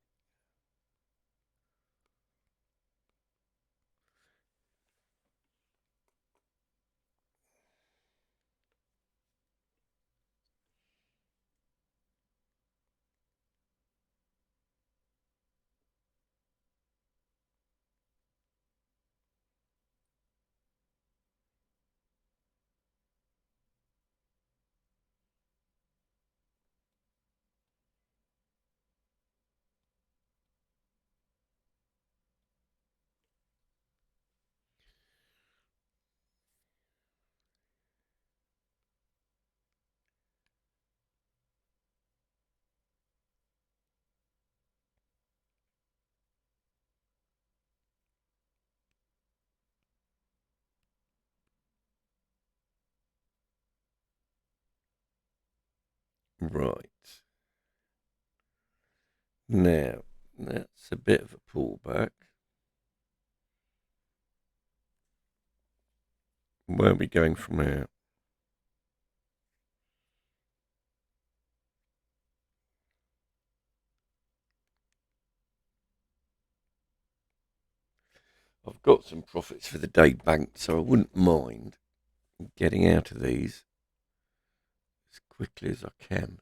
Right. Now, that's a bit of a pullback. Where are we going from here? I've got some profits for the day banked, so I wouldn't mind getting out of these as quickly as I can.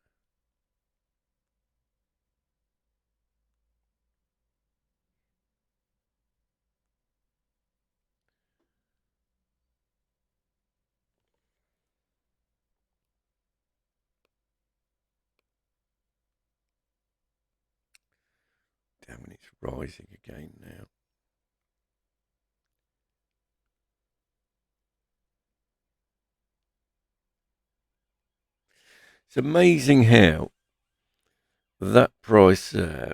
Damn it, it's rising again now. It's amazing how that price there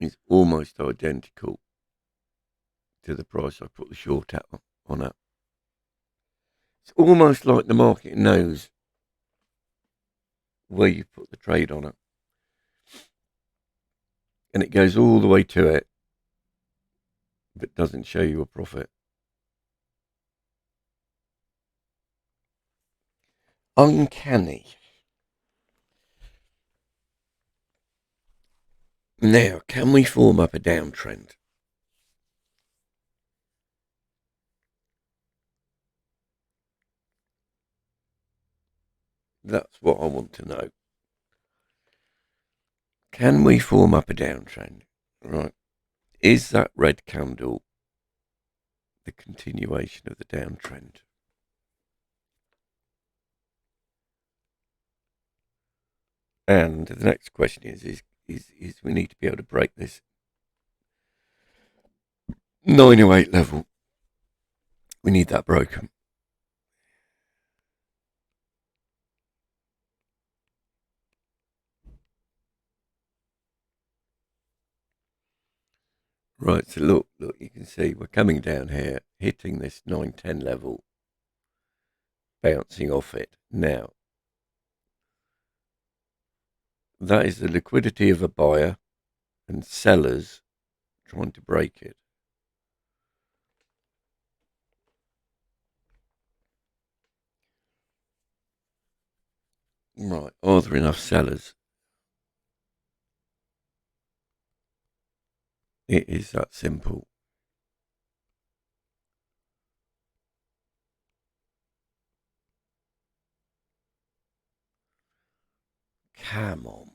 is almost identical to the price I put the short at on it. It's almost like the market knows where you put the trade on it, and it goes all the way to it, but doesn't show you a profit. Uncanny. Now, can we form up a downtrend? That's what I want to know. Can we form up a downtrend? Right. Is that red candle the continuation of the downtrend? And the next question is we need to be able to break this 908 level. We need that broken. Right, so look, you can see we're coming down here, hitting this 910 level, bouncing off it. Now, that is the liquidity of a buyer and sellers trying to break it. Right, are there enough sellers? It is that simple. Come on.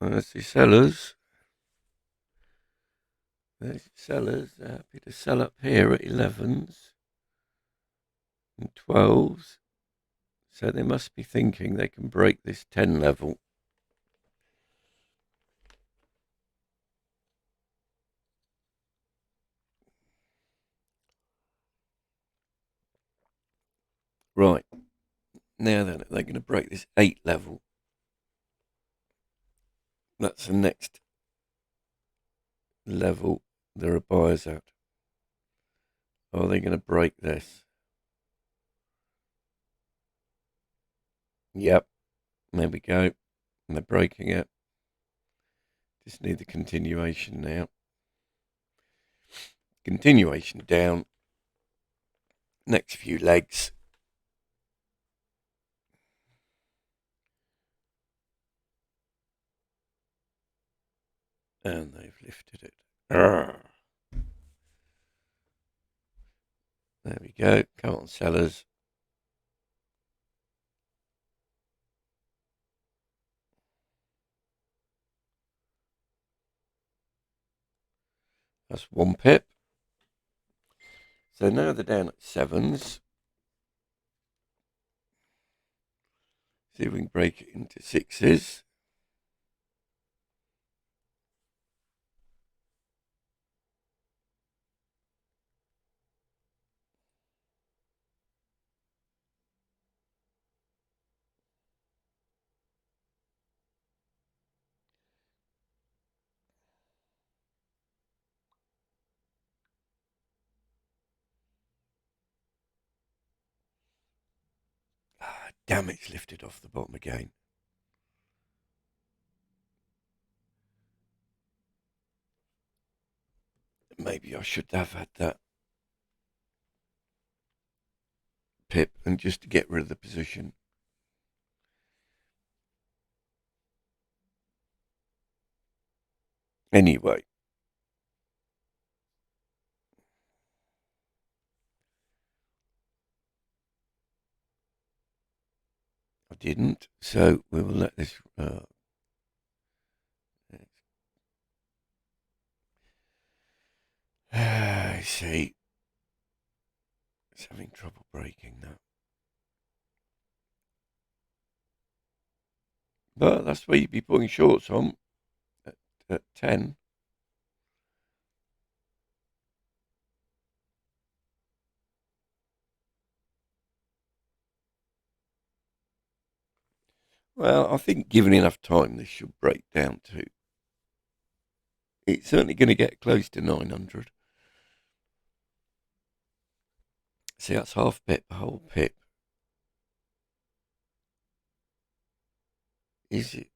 There's the sellers. There's the sellers. They're happy to sell up here at 11s and 12s. So they must be thinking they can break this 10 level. Right. Now then, they're going to break this 8 level. That's the next level there are buyers at. Are they going to break this? Yep. There we go. And they're breaking it. Just need the continuation now. Continuation down. Next few legs. And they've lifted it. Arrgh. There we go. Come on, sellers. That's 1 pip. So now they're down at 7s. See if we can break it into 6s. Ah, damn, it's lifted off the bottom again. Maybe I should have had that pip and just to get rid of the position. Anyway, I didn't, so we will let this. I see. It's having trouble breaking now. But that's where you'd be putting shorts on at 10. Well, I think given enough time, this should break down to. It's certainly going to get close to 900. See, that's half pip, a whole pip. Is it?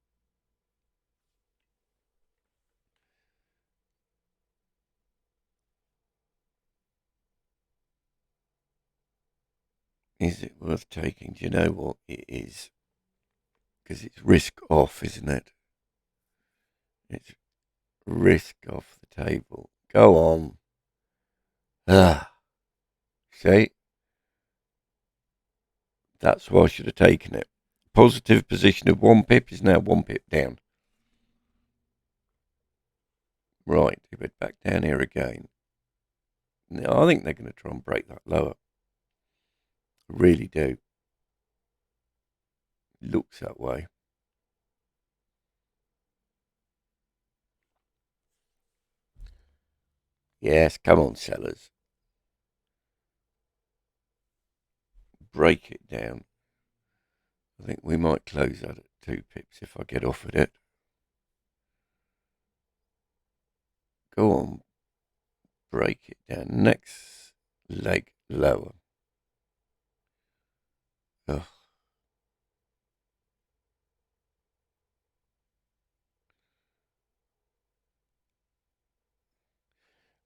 Is it worth taking? Do you know what it is? Because it's risk off, isn't it? It's risk off the table. Go on. Ah, see? That's why I should have taken it. Positive position of 1 pip is now 1 pip down. Right, if it's back down here again. Now, I think they're going to try and break that lower. I really do. Looks that way. Yes, come on, sellers. Break it down. I think we might close that at 2 pips if I get offered it. Go on. Break it down. Next leg lower. Ugh.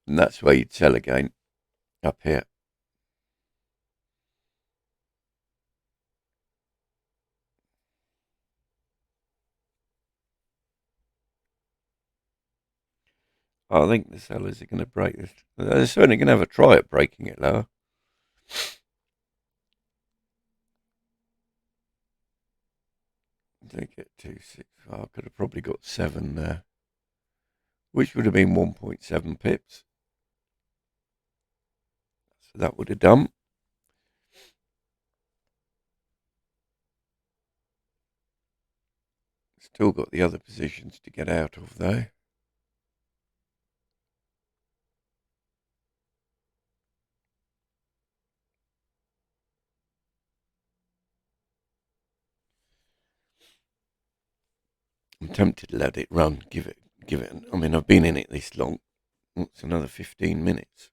And that's where you'd sell again. Up here. I think the sellers are going to break this. They're certainly going to have a try at breaking it lower. They get 2.6. I could have probably got 7 there, which would have been 1.7 pips. So that would have done. Still got the other positions to get out of though. I'm tempted to let it run, give it. I mean, I've been in it this long. It's another 15 minutes.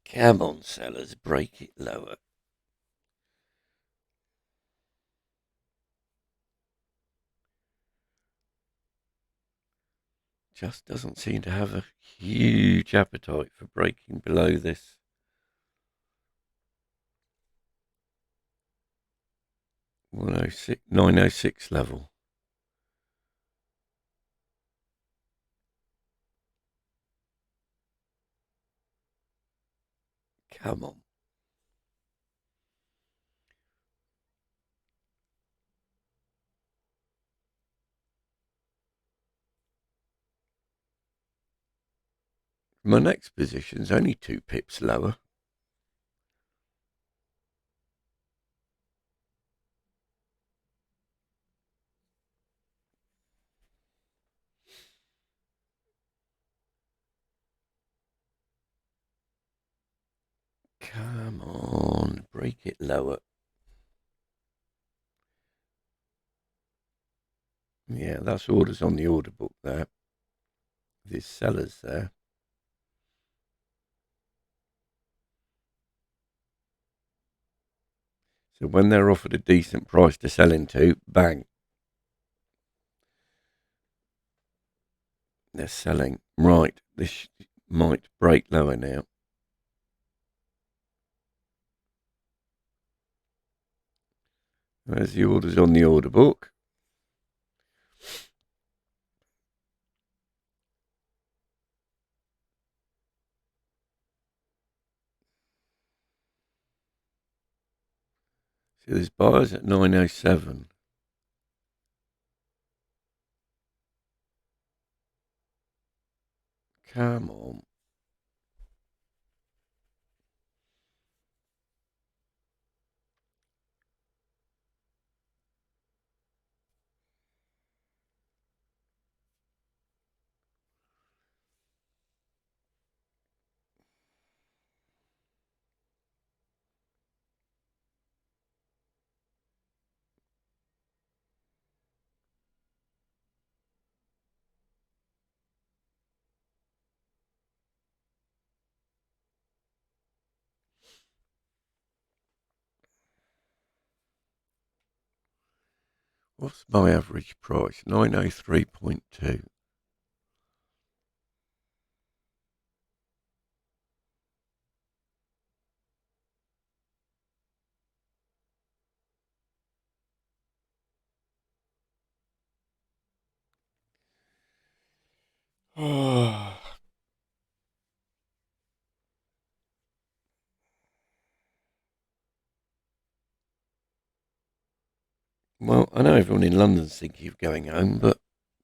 Come on, sellers, break it lower. Just doesn't seem to have a huge appetite for breaking below this 906 level. Come on. my next position's only 2 pips lower. Come on, break it lower. Yeah, that's orders on the order book there. There's sellers there. So when they're offered a decent price to sell into, bang, they're selling. Right, this might break lower now. There's the orders on the order book. So there's buyers at 907. Come on. What's my average price? 903.2. Oh. Well, I know everyone in London's thinking of going home, but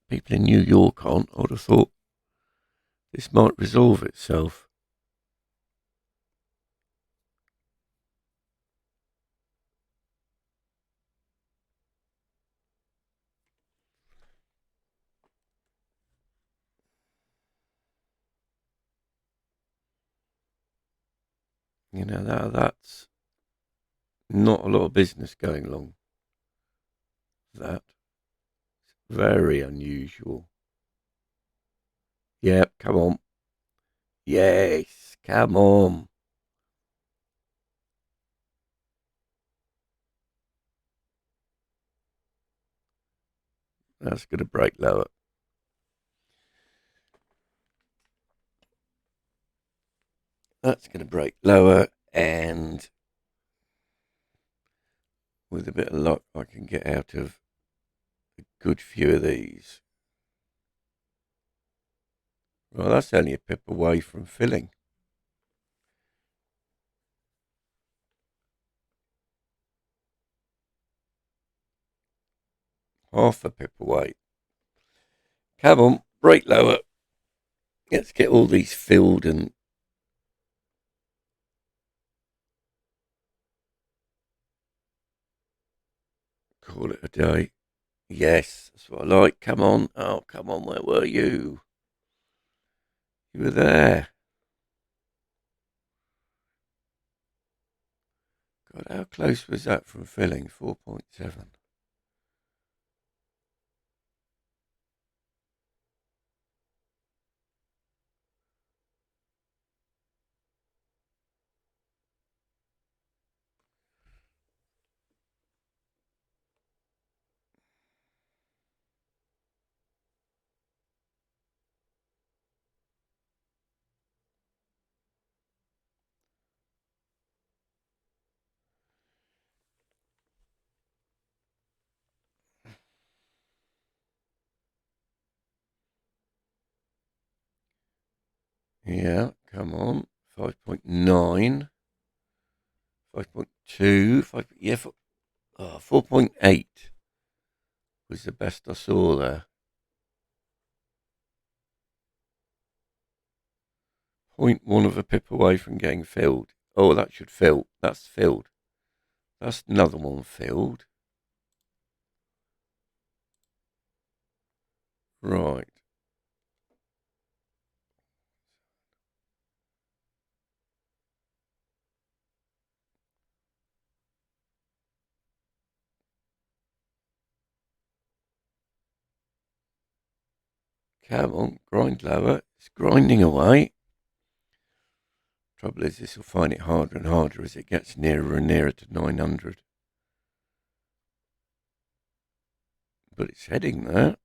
people in New York aren't. I would have thought this might resolve itself. You know, that's not a lot of business going along. That. Very unusual. Yep, come on. Yes, come on. That's going to break lower. That's going to break lower, and with a bit of luck, I can get out of a good few of these. Well, that's only a pip away from filling. Half a pip away. Come on, break lower. Let's get all these filled and call it a day. Yes, that's what I like. Come on. Oh, come on. Where were you? You were there. God, how close was that from filling? 4.7. Yeah, come on. 5.9. 5.2. 5, yeah, 4.8 was the best I saw there. 0.1 of a pip away from getting filled. Oh, that should fill. That's filled. That's another one filled. Right. Come on, grind lower. It's grinding away. Trouble is, this will find it harder and harder as it gets nearer and nearer to 900. But it's heading there.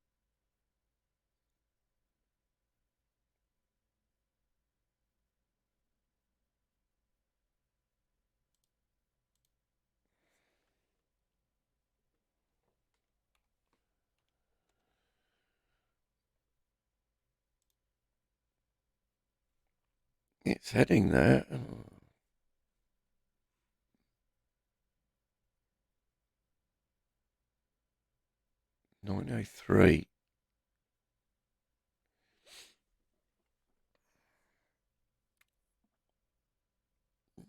It's heading there. 903.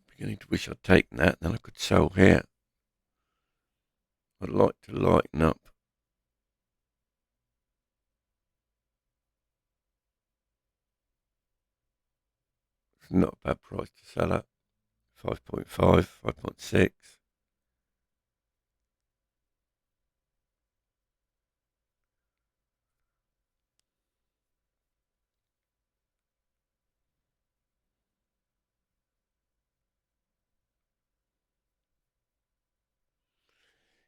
Beginning to wish I'd taken that, then I could sell here. I'd like to lighten up. It's not a bad price to sell at. 5.5, 5.6.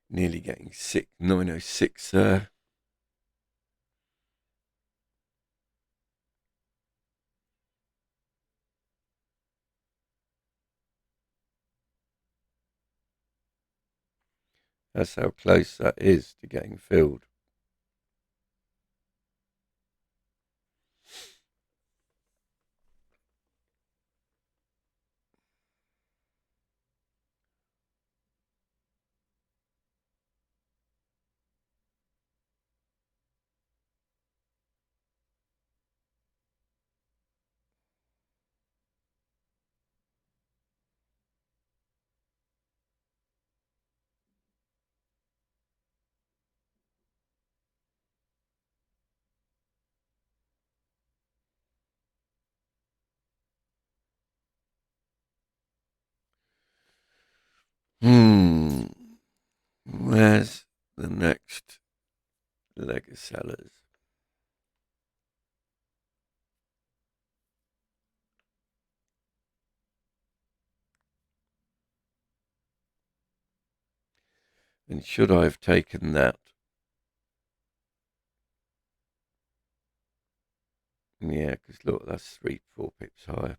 Nearly getting 906 there. That's how close that is to getting filled. Where's the next leg of sellers? And should I have taken that? Yeah, because look, that's 3-4 pips higher.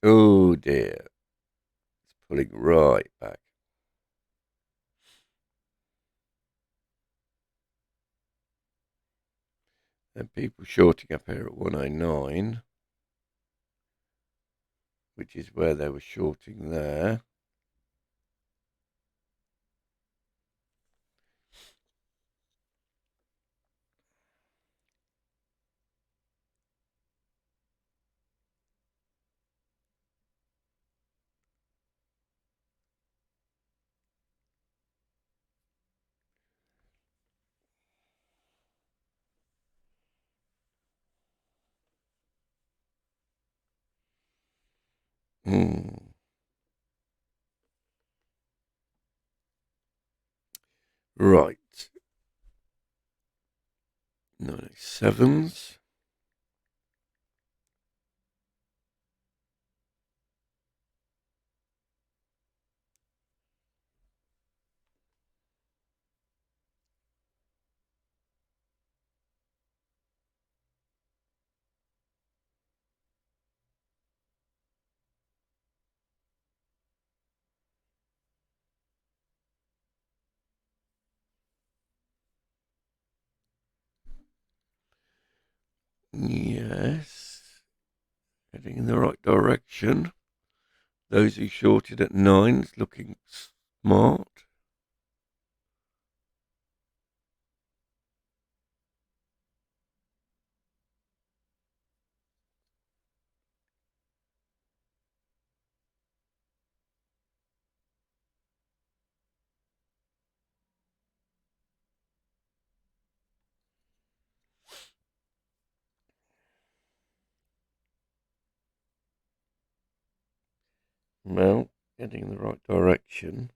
Oh dear. It's pulling right back. And people shorting up here at 109, which is where they were shorting there. Right. 97s. Yes. Heading in the right direction. Those who shorted at 9s looking smart. Well, heading in the right direction.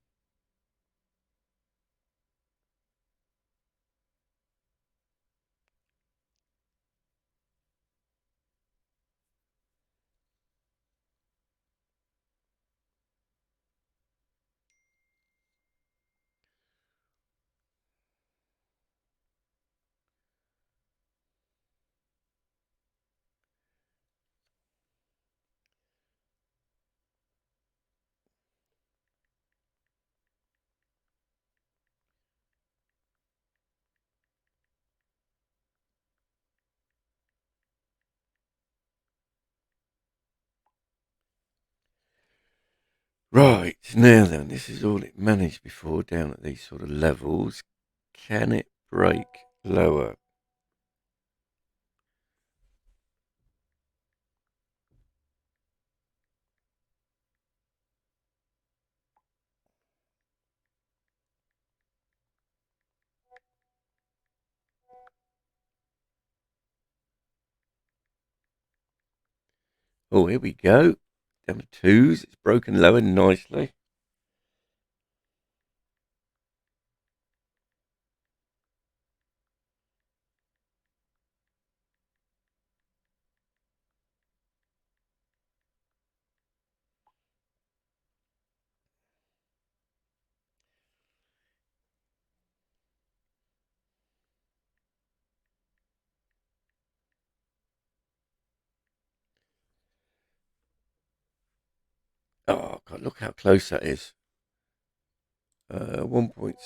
Right, now then, this is all it managed before down at these sort of levels. Can it break lower? Oh, here we go. Down to twos. It's broken lower nicely. Oh, God, look how close that is. 1 point.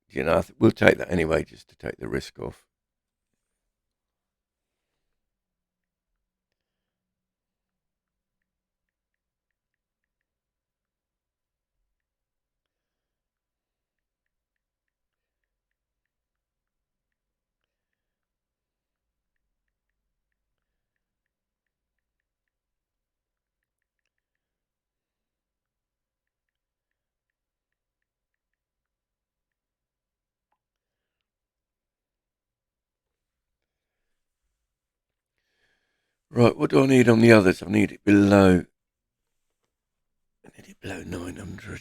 You know, we'll take that anyway, just to take the risk off. Right, what do I need on the others? I need it below. I need it below 900.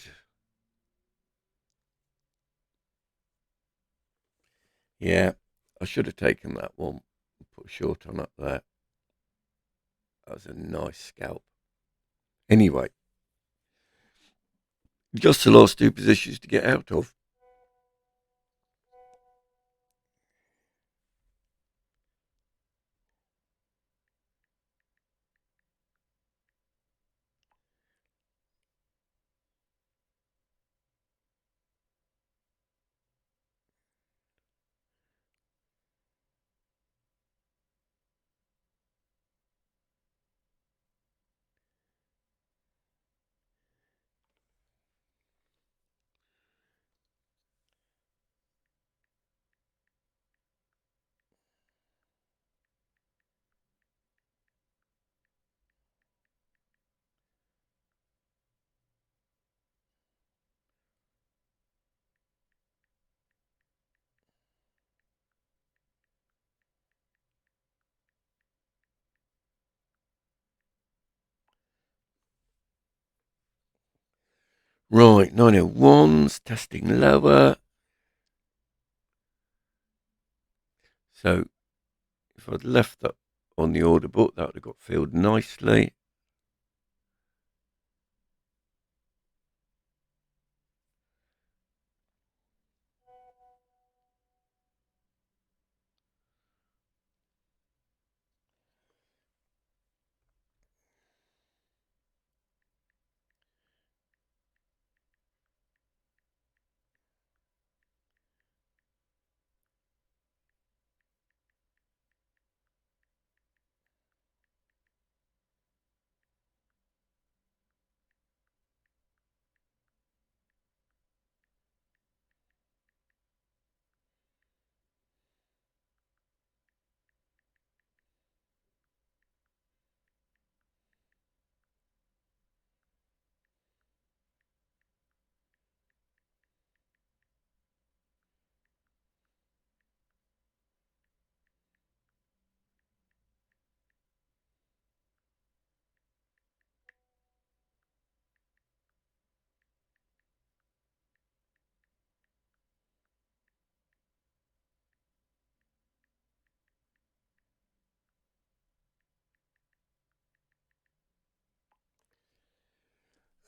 Yeah, I should have taken that one. Put a short on up there. That was a nice scalp. Anyway, just the last two positions to get out of. Right, 901's testing lower. So if I'd left that on the order book, that would have got filled nicely.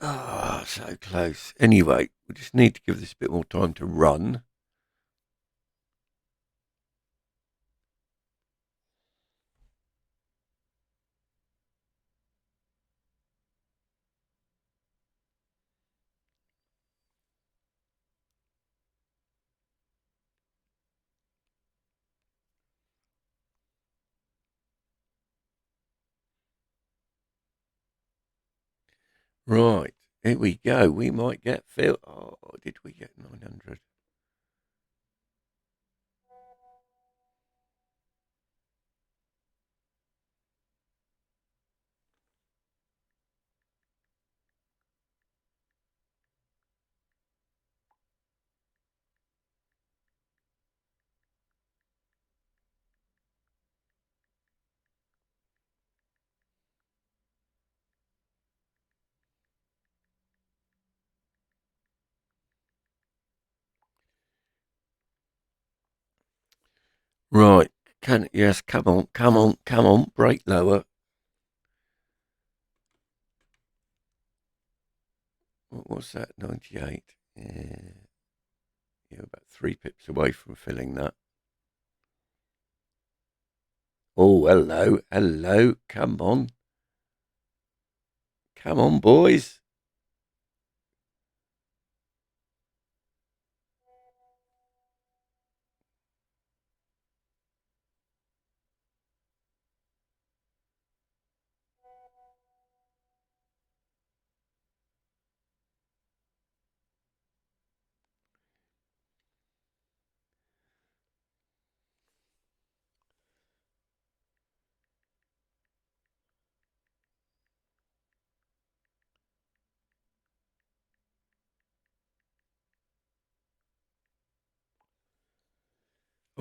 Ah, so close. Anyway, we just need to give this a bit more time to run. Right, here we go. We might get Phil. Oh, did we get 900? Right, yes, come on, come on, come on, break lower. What was that? 98. Yeah, about 3 pips away from filling that. Oh, hello, hello, come on. Come on, boys.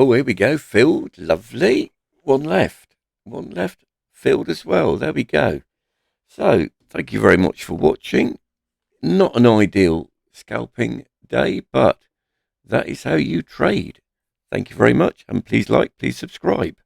Oh, here we go, filled, lovely. One left, filled as well. There we go. So, thank you very much for watching. Not an ideal scalping day, but that is how you trade. Thank you very much, and please like, please subscribe.